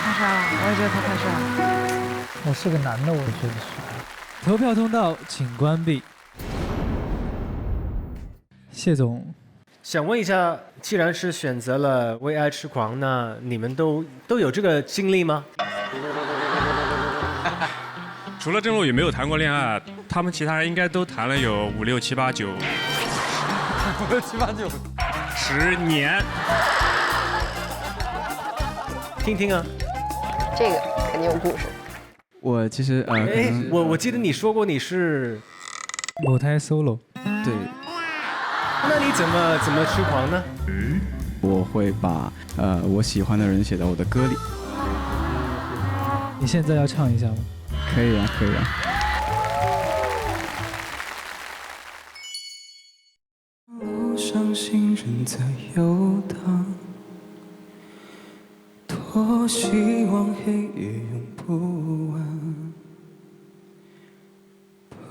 太帅了，我也觉得他太帅了。我是个男的，我觉得是。投票通道请关闭。谢总，想问一下，既然是选择了为爱痴狂，那你们都有这个经历吗？除了郑璐宇没有谈过恋爱，他们其他人应该都谈了有5、6、7、8、9。5、6、7、8、9。10年。听听啊。这个肯定有故事。我其实哎，我记得你说过你是母胎 solo。对。那你怎么痴狂呢？我会把我喜欢的人写到我的歌里。你现在要唱一下吗？可以啊，可以啊。路上行人在游荡，多希望黑夜永不完，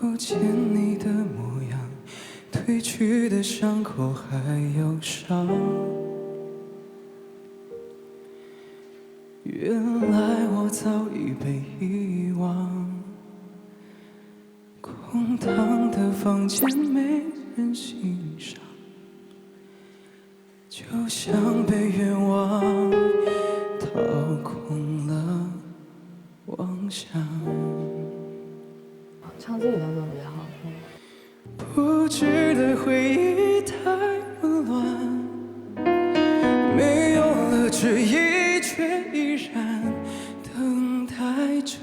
不见你的模样，褪去的伤口还有伤。原来我早已被遗忘，空荡的房间没人欣赏，就像被冤枉掏空了妄想。唱自己的歌比较好听。不值得回忆太混乱，没有了质疑，却依然等待着，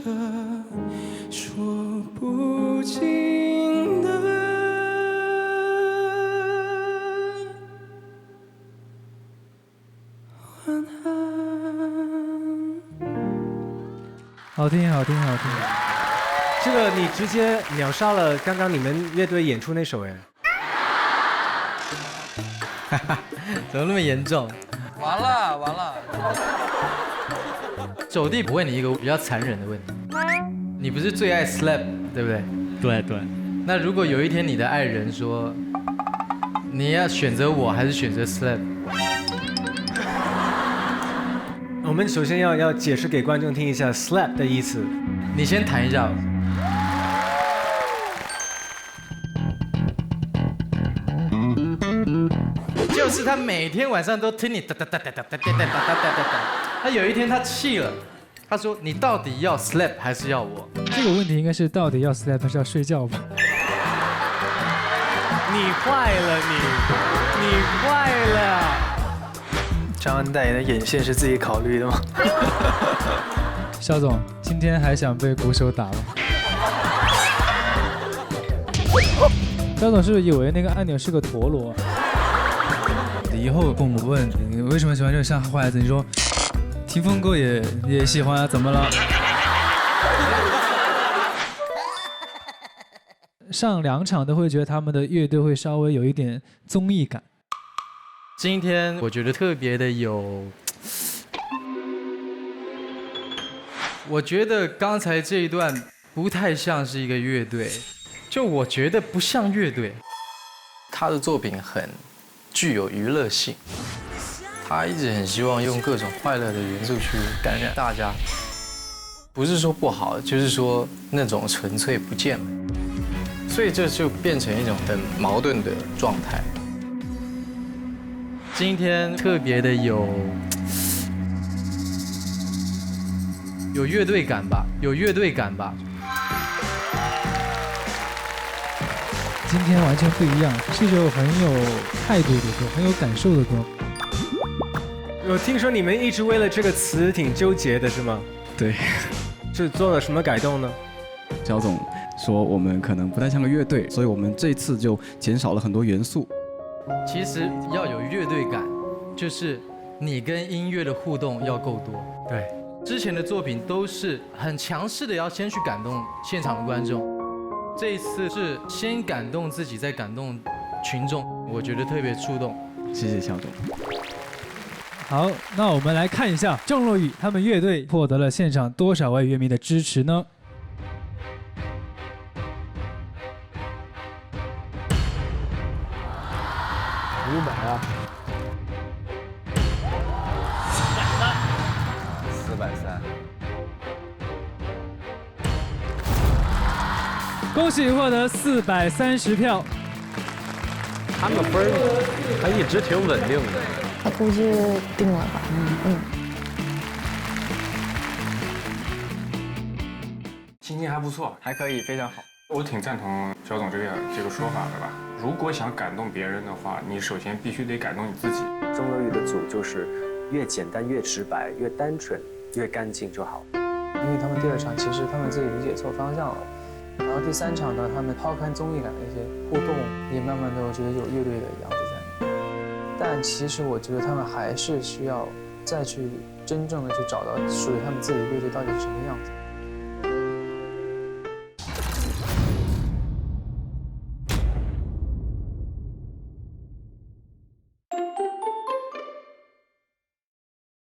说不尽好听好听好听。这个你直接秒杀了刚刚你们乐队演出那首哎。怎么那么严重？完了。走地，我问你一个比较残忍的问题，你不是最爱 slap 对不对？对。那如果有一天你的爱人说，你要选择我还是选择 slap？ 我们首先要解释给观众听一下 slap 的意思。你先弹一下。就是他每天晚上都听你哒哒哒哒哒哒哒哒哒哒哒。他有一天他气了，他说：“你到底要 slap 还是要我？”这个问题应该是到底要 slap 还是要睡觉吧？你坏了你坏了！张恩代言的眼线是自己考虑的吗？肖总，今天还想被鼓手打吗？肖总是不是以为那个按钮是个陀螺？以后父母问你为什么喜欢这个像坏孩子，你说听风哥也喜欢啊，怎么了？上2场都会觉得他们的乐队会稍微有一点综艺感。今天我觉得特别的有，我觉得刚才这一段不太像是一个乐队，就我觉得不像乐队。他的作品很具有娱乐性，他一直很希望用各种快乐的元素去感染大家，不是说不好，就是说那种纯粹不健美，所以这就变成一种很矛盾的状态。今天特别的有乐队感吧，有乐队感吧。今天完全不一样，是一首很有态度的歌，很有感受的歌。我听说你们一直为了这个词挺纠结的，是吗？对。是做了什么改动呢？肖总说我们可能不太像个乐队，所以我们这次就减少了很多元素。其实要有乐队感，就是你跟音乐的互动要够多。对，之前的作品都是很强势的，要先去感动现场的观众。这一次是先感动自己，再感动群众，我觉得特别触动。谢谢肖总。好，那我们来看一下郑若雨他们乐队获得了现场多少位乐迷的支持呢？500啊！430。恭喜获得430票。他们分还一直挺稳定的。他估计定了吧？今天还不错，还可以，非常好。我挺赞同肖总这个说法的吧。如果想感动别人的话，你首先必须得感动你自己。郑若雨的组就是越简单越直白，越单纯越干净就好。因为他们第2场其实他们自己理解错方向了。然后第3场呢，他们抛开综艺感的一些互动，也慢慢的我觉得有乐队的样子在里面。但其实我觉得他们还是需要再去真正的去找到属于他们自己的乐队到底是什么样子。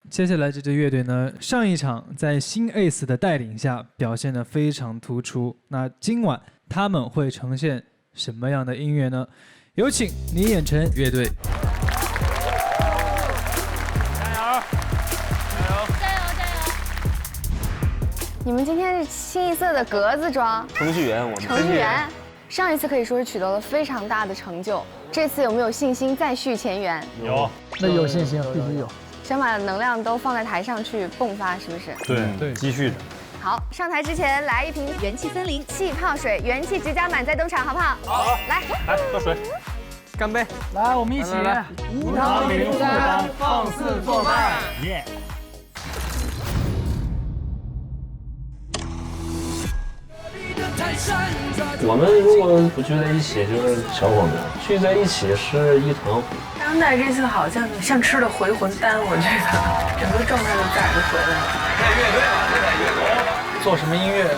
接下来这支乐队呢，上一场在新 Ace 的带领下表现得非常突出。那今晚他们会呈现什么样的音乐呢？有请倪衍晨乐队。你们今天是清一色的格子装，程序员，我们程序员。上一次可以说是取得了非常大的成就，这次有没有信心再续前缘？有，那有信心，必须有。想把能量都放在台上去迸发，是不是？对，继续着。好，上台之前来一瓶元气森林气泡水，元气值加满再登场，好不好？好，来喝水，干杯！来，我们一起无糖零负担，放肆做饭，耶！我们如果不聚在一起就是小火苗，聚在一起是一团火。张代这次好像吃了回魂丹，我觉得整个状态都在，都回来了。在乐队嘛，做什么音乐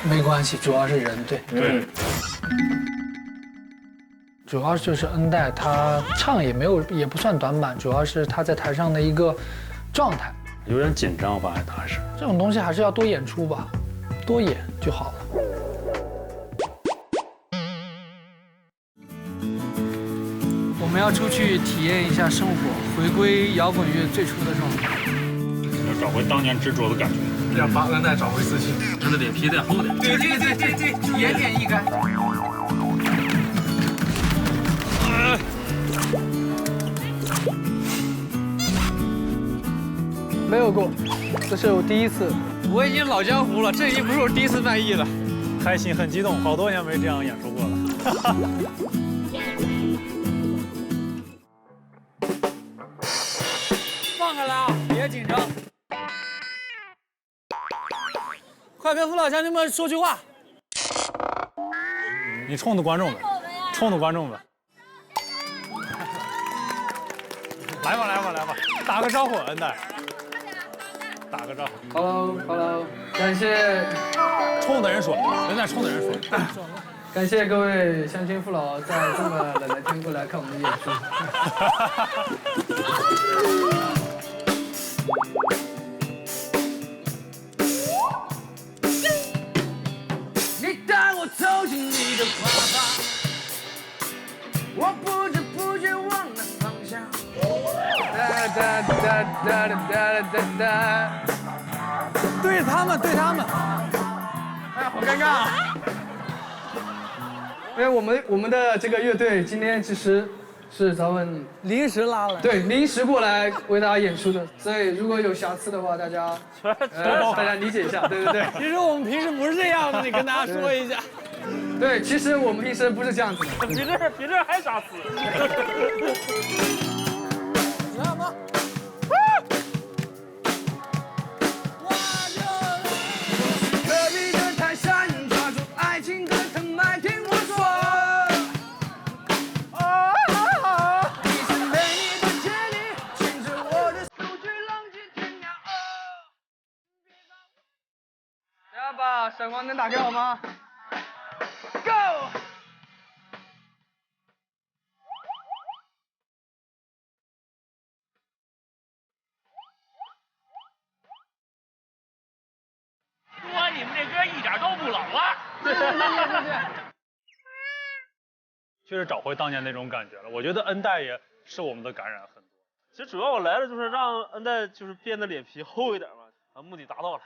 没关系，主要是人，对。对。主要就是恩代他唱也不算短板，主要是他在台上的一个状态。有点紧张吧，他还是。这种东西还是要多演出吧，多演就好了。我们要出去体验一下生活，回归摇滚乐最初的状态。要找回当年执着的感觉，要把恩代找回自信，他的脸皮得厚点。对，言简意赅。没有过，这是我第一次。我已经老江湖了，这已经不是我第一次卖艺了。开心，很激动，好多年没这样演出过了。放开来啊，别紧张。快跟父老乡亲们说句话。你冲着观众们，冲着观众们。来吧，打个招呼，恩代。打个招呼 Hello， 感谢冲的人说，人在冲的人说。感谢各位乡亲父老在这么冷的天过来看我们的演出。你带我走进你的花房，我不知不觉往那方向。对他们，哎呀，好尴尬啊！因为我们的这个乐队今天其实是咱们临时拉来，对，临时过来为大家演出的，所以如果有瑕疵的话，大家理解一下，对。其实我们平时不是这样的，你跟大家说一下。对，其实我们平时不是这样子的，比这还瑕疵。你看吗？把闪光灯打开好吗 ？Go！ 说你们这歌一点都不老啊！对。确实找回当年那种感觉了。我觉得恩代也是我们的感染很多。其实主要我来了就是让恩代就是变得脸皮厚一点嘛，啊，目的达到了。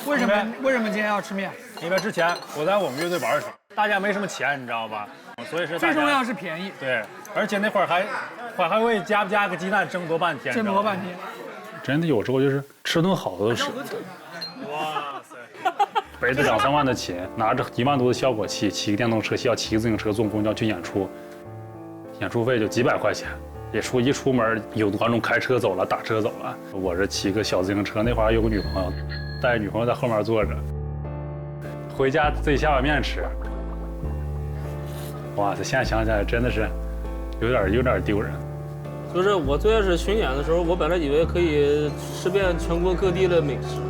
为什么今天要吃面？因为之前我在我们乐队玩的时候，大家没什么钱，你知道吧？所以是最重要是便宜。对，而且那会儿还会加不加个鸡蛋争夺半天。真的有时候就是吃顿好的都是。哇塞！背着2-3万的琴，拿着1万多的效果器，骑个电动车，要骑个自行车坐公交去演出，演出费就几百块钱。一出门，有的观众开车走了，打车走了，我这骑个小自行车，那会儿还有个女朋友，带女朋友在后面坐着，回家自己下碗面吃。哇塞，现在想起来真的是有点丢人。就是我最开始巡演的时候，我本来以为可以吃遍全国各地的美食，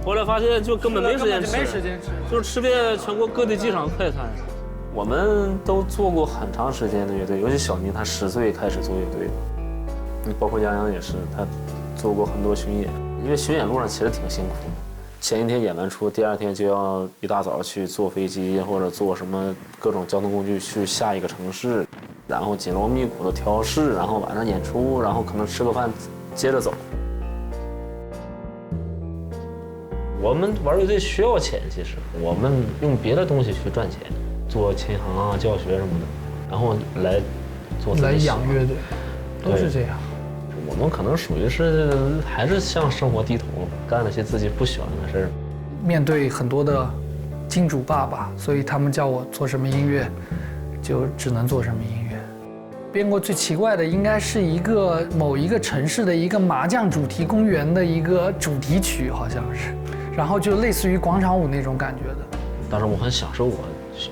后来发现就根本没时间吃，就是吃遍全国各地机场快餐。我们都做过很长时间的乐队，尤其小宁，他10岁开始做乐队的，包括杨洋也是，他做过很多巡演。因为巡演路上其实挺辛苦的，前一天演完出，第2天就要一大早去坐飞机或者坐什么各种交通工具去下一个城市，然后紧锣密鼓的调试，然后晚上演出，然后可能吃个饭接着走。我们玩乐队需要钱，其实我们用别的东西去赚钱。做琴行啊、教学什么的，然后来做来养乐队，都是这样。我们可能属于是还是向生活低头，干那些自己不喜欢的事儿。面对很多的金主爸爸，所以他们叫我做什么音乐，就只能做什么音乐。编过最奇怪的应该是某一个城市的一个麻将主题公园的一个主题曲，好像是，然后就类似于广场舞那种感觉的。当时我很享受我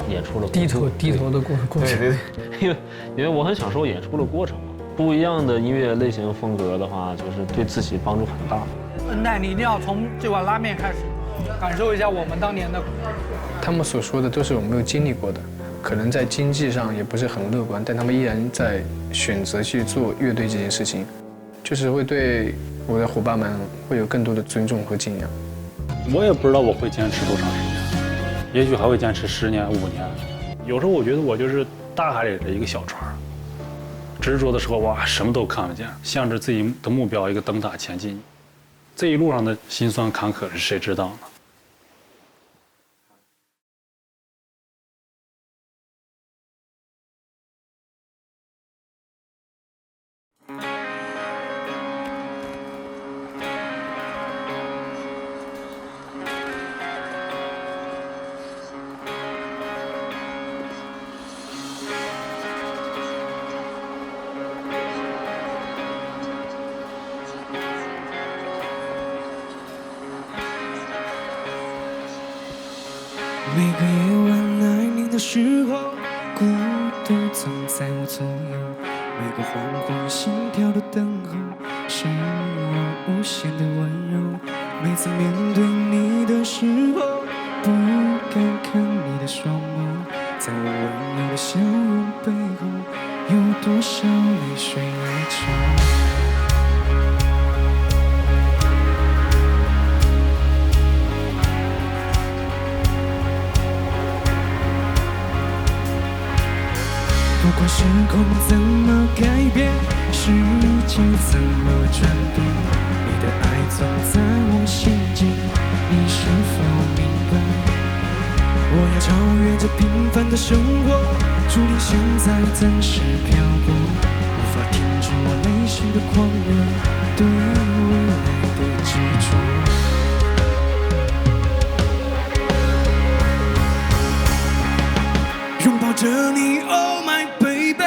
演出的低头的过程。对，因为我很享受演出的过程嘛。不一样的音乐类型风格的话，就是对自己帮助很大。恩奈，你一定要从这碗拉面开始，感受一下我们当年的。他们所说的都是我没有经历过的，可能在经济上也不是很乐观，但他们依然在选择去做乐队这件事情，就是会对我的伙伴们会有更多的尊重和敬仰。我也不知道我会坚持多长时间，也许还会坚持10年、5年。有时候我觉得我就是大海里的一个小船，执着的时候哇，什么都看不见，向着自己的目标一个灯塔前进。这一路上的辛酸坎坷是谁知道呢？每个夜晚来临的时候，孤独总在我左右。每个惶惶心跳的等候，是我无限的温柔。每次面对你的时候，不敢看你的双眸，在我温柔的笑容背后，有多少泪水哀愁。不管时空怎么改变，世界怎么转变，你的爱总在我心间，你是否明白？我要超越这平凡的生活，注定现在暂时漂泊，无法停止我内心的狂热，对未来的执着。拥抱着你 ，Oh my baby，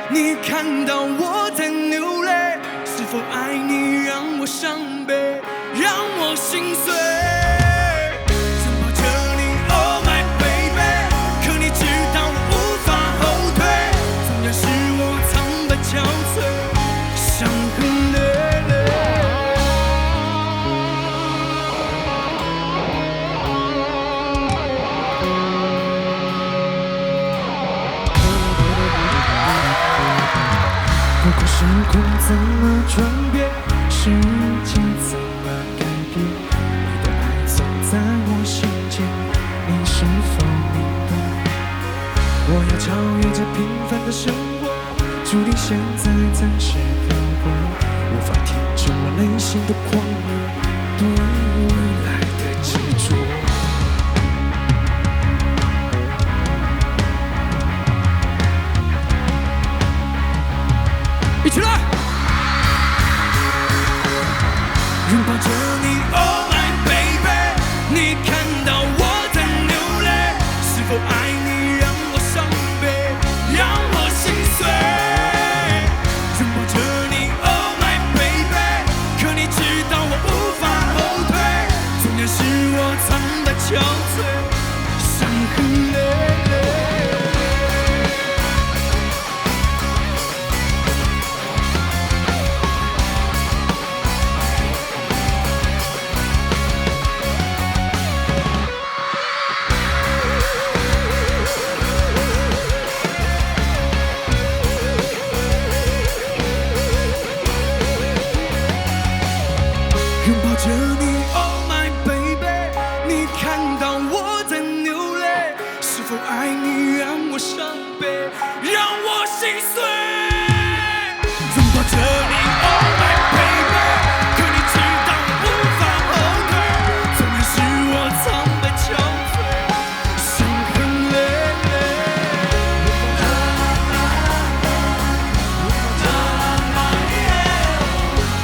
你看到我在流泪，是否爱你让我伤悲，让我心碎？拥抱着你 ，Oh my baby， 可你知道我无法后退，纵然是我苍白憔悴，伤痕累累。不管时空怎么转变，世界怎么改变，你的爱总在我心间，你是否明白？我要超越这平凡的生活，注定现在暂时漂泊，无法停止我内心的狂热，对未来的执着。一起来！拥抱着你 ，Oh my baby， 你看到我在流泪，是否爱你让我伤悲，让我心碎？拥抱着你 ，Oh my baby， 可你知道我无法后退，纵然是我苍白憔悴，伤痕累累。拥抱着你 ，Oh my baby， 你看到我在流泪，是否爱你让我伤悲，让我心碎？拥抱着你 ，Oh my baby， 可你知道我无法后退，纵然是我苍白憔悴，伤痕累累。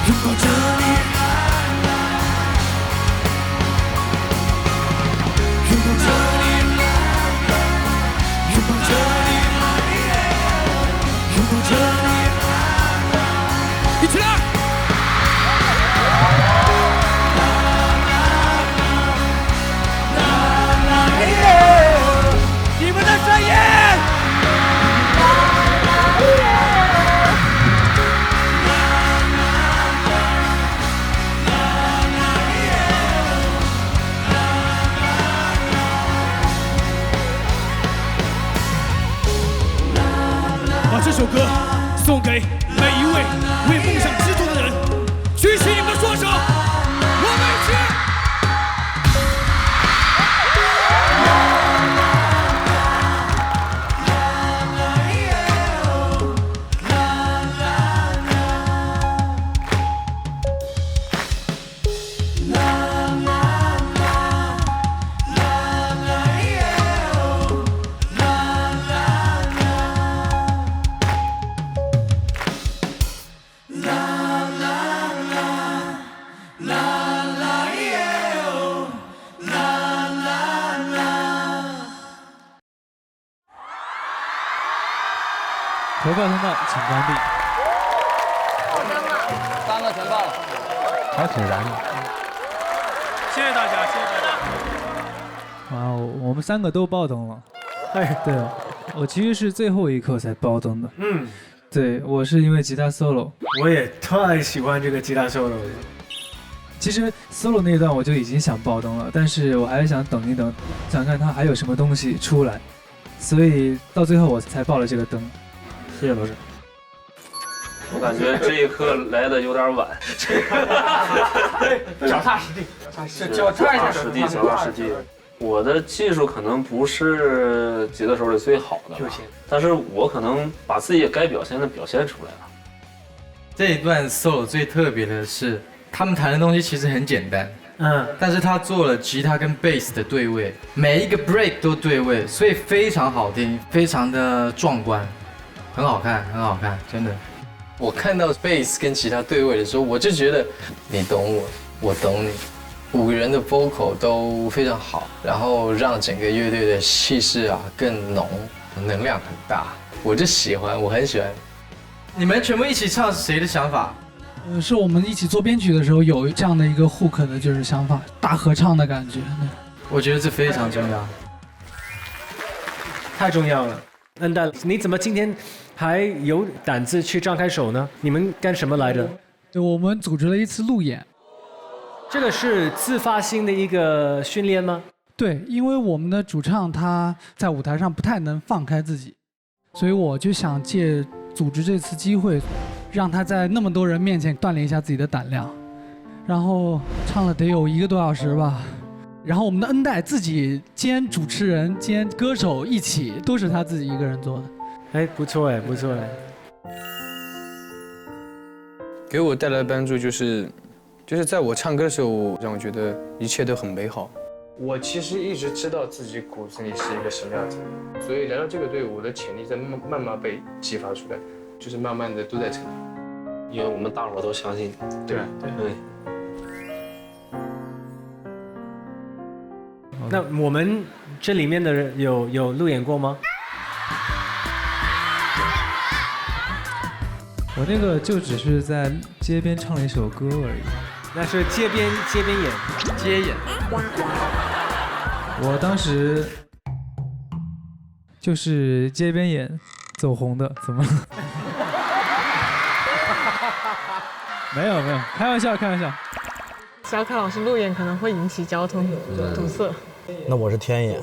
拥抱着你。每一位为梦想执着的人，举起你们的双手，我们一起。投票通道请关闭。3个全报了，还挺燃的。谢谢大家，谢谢大家。哇哦，我们3个都爆灯了。哎，对，我其实是最后一刻才爆灯的。嗯，对，我是因为吉他 solo。我也太喜欢这个吉他 solo 了。其实 solo 那一段我就已经想爆灯了，但是我还是想等一等，想看它还有什么东西出来，所以到最后我才爆了这个灯。谢谢老师。我感觉这一刻来的有点晚。脚踏实地，脚踏实地，脚踏实地。我的技术可能不是吉他手里最好的，但是我可能把自己该表现的表现出来了。这一段 solo 最特别的是，他们弹的东西其实很简单，但是他做了吉他跟 bass 的对位，每一个 break 都对位，所以非常好听，非常的壮观，很好看，很好看，真的。我看到 bass 跟吉他对位的时候，我就觉得你懂我，我懂你，5个人的 vocal 都非常好，然后让整个乐队的气势啊更浓，能量很大，我就喜欢，我很喜欢。你们全部一起唱是谁的想法？是我们一起做编曲的时候有这样的一个 hook 的就是想法，大合唱的感觉。我觉得这非常重要，太重要了。恩蛋，你怎么今天还有胆子去张开手呢？你们干什么来着？对，我们组织了一次路演。这个是自发性的一个训练吗？对，因为我们的主唱他在舞台上不太能放开自己，所以我就想借组织这次机会，让他在那么多人面前锻炼一下自己的胆量。然后唱了得有1个多小时吧。然后我们的恩代自己兼主持人兼歌手一起，都是他自己一个人做的。哎，不错哎，不错哎。给我带来的帮助就是在我唱歌的时候，让我觉得一切都很美好。我其实一直知道自己骨子里是一个什么样子，所以来到这个队伍，我的潜力在慢慢被激发出来，就是慢慢的都在成长。因为我们大伙都相信你。对。那我们这里面的人有路演过吗？我那个就只是在街边唱了一首歌而已。那是街边演，街演。我当时就是街边演，走红的，怎么了？没有，开玩笑。小凯老师路演可能会引起交通堵塞。那我是天演。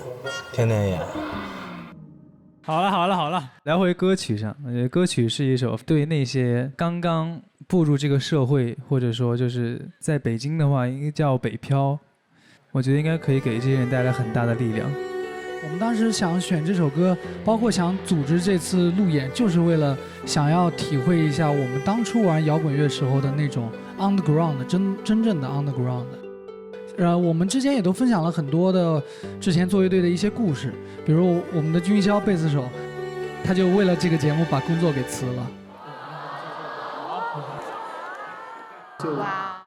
好了，聊回歌曲上，我觉得歌曲是一首对那些刚刚步入这个社会，或者说就是在北京的话，应该叫北漂，我觉得应该可以给这些人带来很大的力量。我们当时想选这首歌，包括想组织这次路演，就是为了想要体会一下我们当初玩摇滚乐时候的那种 underground 真正的 underground。我们之前也都分享了很多的之前做乐队的一些故事，比如我们的军销贝斯手，他就为了这个节目把工作给辞了。哇。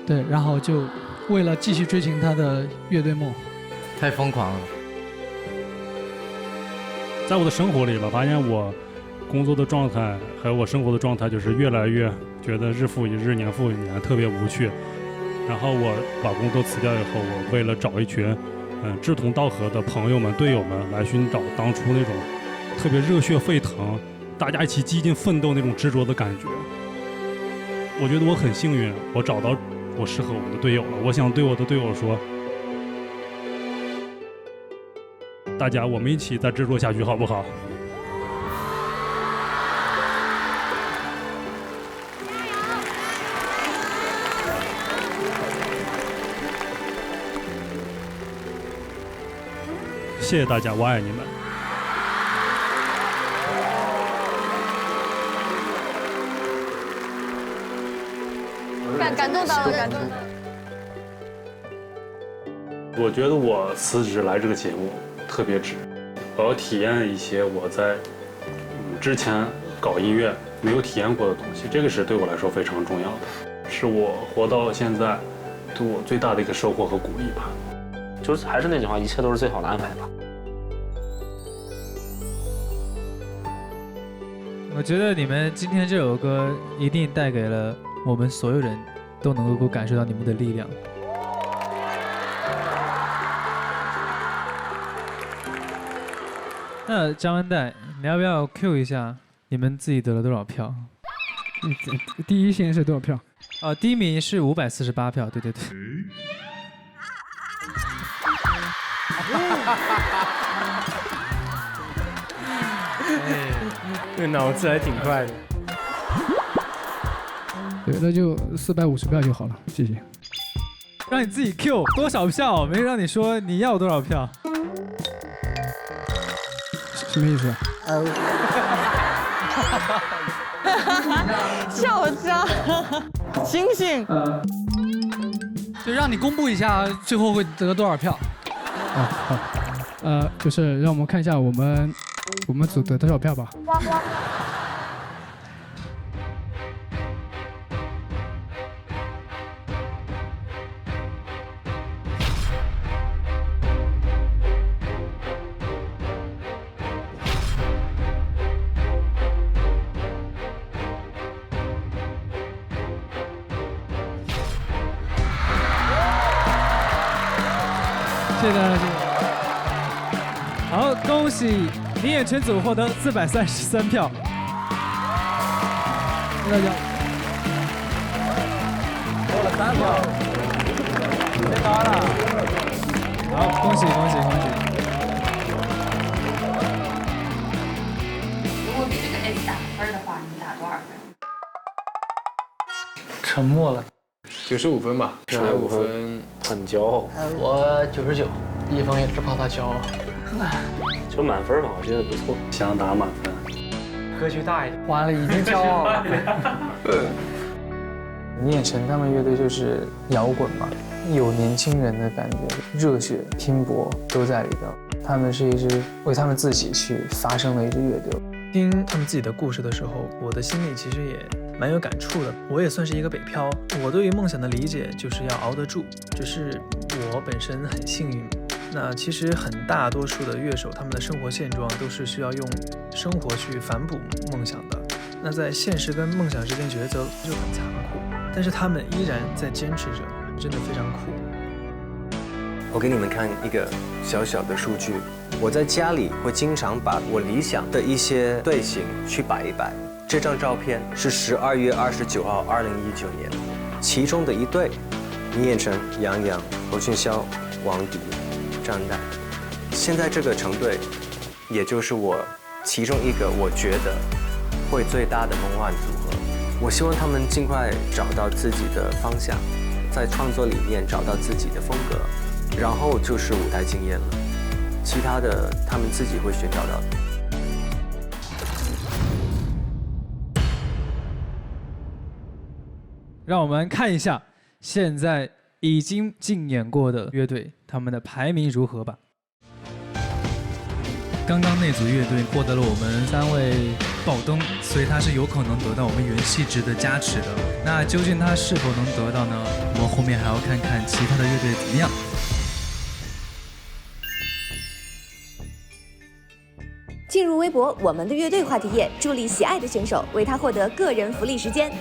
对，然后就为了继续追寻他的乐队梦。太疯狂了。在我的生活里吧，发现我工作的状态还有我生活的状态，就是越来越觉得日复一日、年复一年，特别无趣。然后我把工作辞掉以后，我为了找一群志同道合的朋友们、队友们来寻找当初那种特别热血沸腾、大家一起激进奋斗那种执着的感觉。我觉得我很幸运，我找到我适合我的队友了。我想对我的队友说，大家我们一起再执着下去，好不好？谢谢大家，我爱你们。感动到了，感动到了。我觉得我辞职来这个节目特别值，我要体验一些我在之前搞音乐没有体验过的东西，这个是对我来说非常重要的，是我活到现在对我最大的一个收获和鼓励吧。就是还是那句话，一切都是最好的安排吧。我觉得你们今天这首歌一定带给了我们所有人都能够感受到你们的力量。那张恩代，你要不要 Q 一下你们自己得了多少票？第一现在是多少票？第一名是548票，对对对。这脑子还挺快的。对，那就450票就好了，谢谢。让你自己 Q 多少票，没让你说你要多少票。什么意思？校长，醒醒！就让你公布一下最后会得多少票。好，就是让我们看一下我们组得多少票吧。谢谢大家，谢谢。好，恭喜林衍晨组获得433票。谢谢大家。多了3票，太高了。好，恭喜恭喜恭喜！如果给这个 S 打分的话，你打多少分？沉默了。95分吧，95分，很骄傲。我99，一峰也是怕他骄傲。就满分吧，我觉得不错，想打满分。格局大一点。完了，已经骄傲了。林衍晨他们乐队就是摇滚嘛，有年轻人的感觉，热血拼搏都在里头。他们是一支为他们自己去发声的一支乐队。听他们自己的故事的时候，我的心里其实也蛮有感触的。我也算是一个北漂，我对于梦想的理解就是要熬得住。只是我本身很幸运，那其实很大多数的乐手，他们的生活现状都是需要用生活去反哺梦想的。那在现实跟梦想之间抉择就很残酷，但是他们依然在坚持着，真的非常酷。我给你们看一个小小的数据，我在家里会经常把我理想的一些队形去摆一摆。这张照片是12月29号2019年，其中的一队，林衍晨、杨洋、侯俊霄、王迪、张恩代。现在这个成队，也就是我其中一个我觉得会最大的梦幻组合。我希望他们尽快找到自己的方向，在创作里面找到自己的风格。然后就是舞台经验了，其他的他们自己会寻找到的。让我们看一下现在已经竞演过的乐队，他们的排名如何吧。刚刚那组乐队获得了我们3位爆灯，所以他是有可能得到我们元气值的加持的。那究竟他是否能得到呢？我们后面还要看看其他的乐队怎么样。进入微博我们的乐队话题页，助力喜爱的选手，为他获得个人福利时间。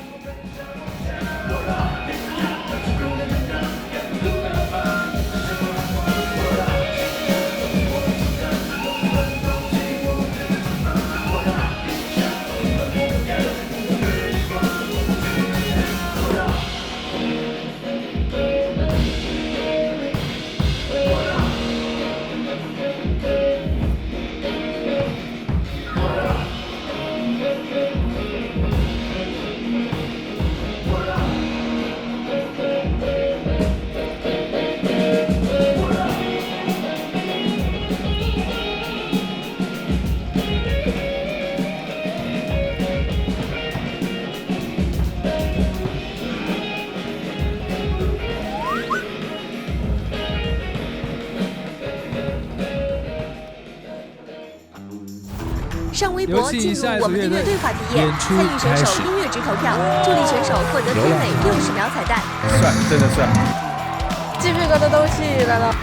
上微博进入我们的乐队话题页，参与选手音乐值投票，助力选手获得片尾60秒彩蛋。帅，真的帅。鸡皮疙瘩都起来了。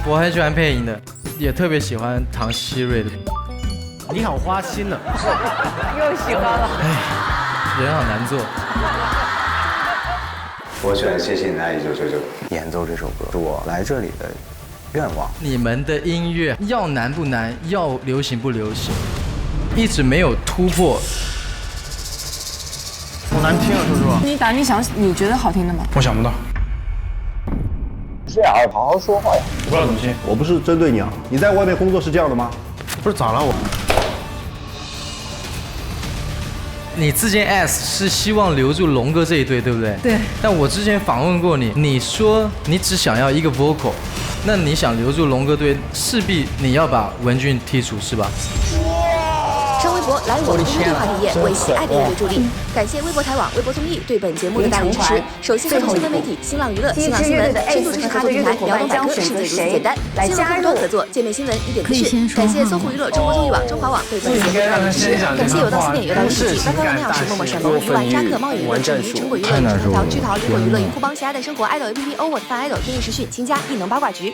我很喜欢配音的，也特别喜欢唐希瑞的。你好花心呢。又喜欢了。人好难做。我选谢谢你的爱1999演奏这首歌，是我来这里的愿望。你们的音乐要难不难，要流行不流行，一直没有突破。好难听啊，说实话。你觉得好听的吗？我想不到。这样好好说话呀。我不知道怎么听。我不是针对你啊，你在外面工作是这样的吗？不是咋了我？你之前 S 是希望留住龙哥这一队，对不对？对。但我之前访问过你，你说你只想要一个 vocal， 那你想留住龙哥队，势必你要把文俊剔除，是吧？上微博来我们的乐队话题页为喜爱的乐队助力。感谢微博台网、微博综艺对本节目的大力支持。首先，新闻媒体新浪娱乐、新浪新闻、深度知识合作平台辽东百科世界如此简单。新浪更多合作，界面新闻一点资讯。感谢搜狐娱乐、中国综艺网、中华网对本节目的大力支持。感谢有道4点、有道177、外高南老师、默默闪萌、鱼丸、扎克、猫眼、乐成鱼、成果娱乐、头条、巨桃、苹果娱乐、银库帮、喜爱的生活、爱豆 APP、欧我的饭爱豆、天意时讯、亲家、异能八卦局。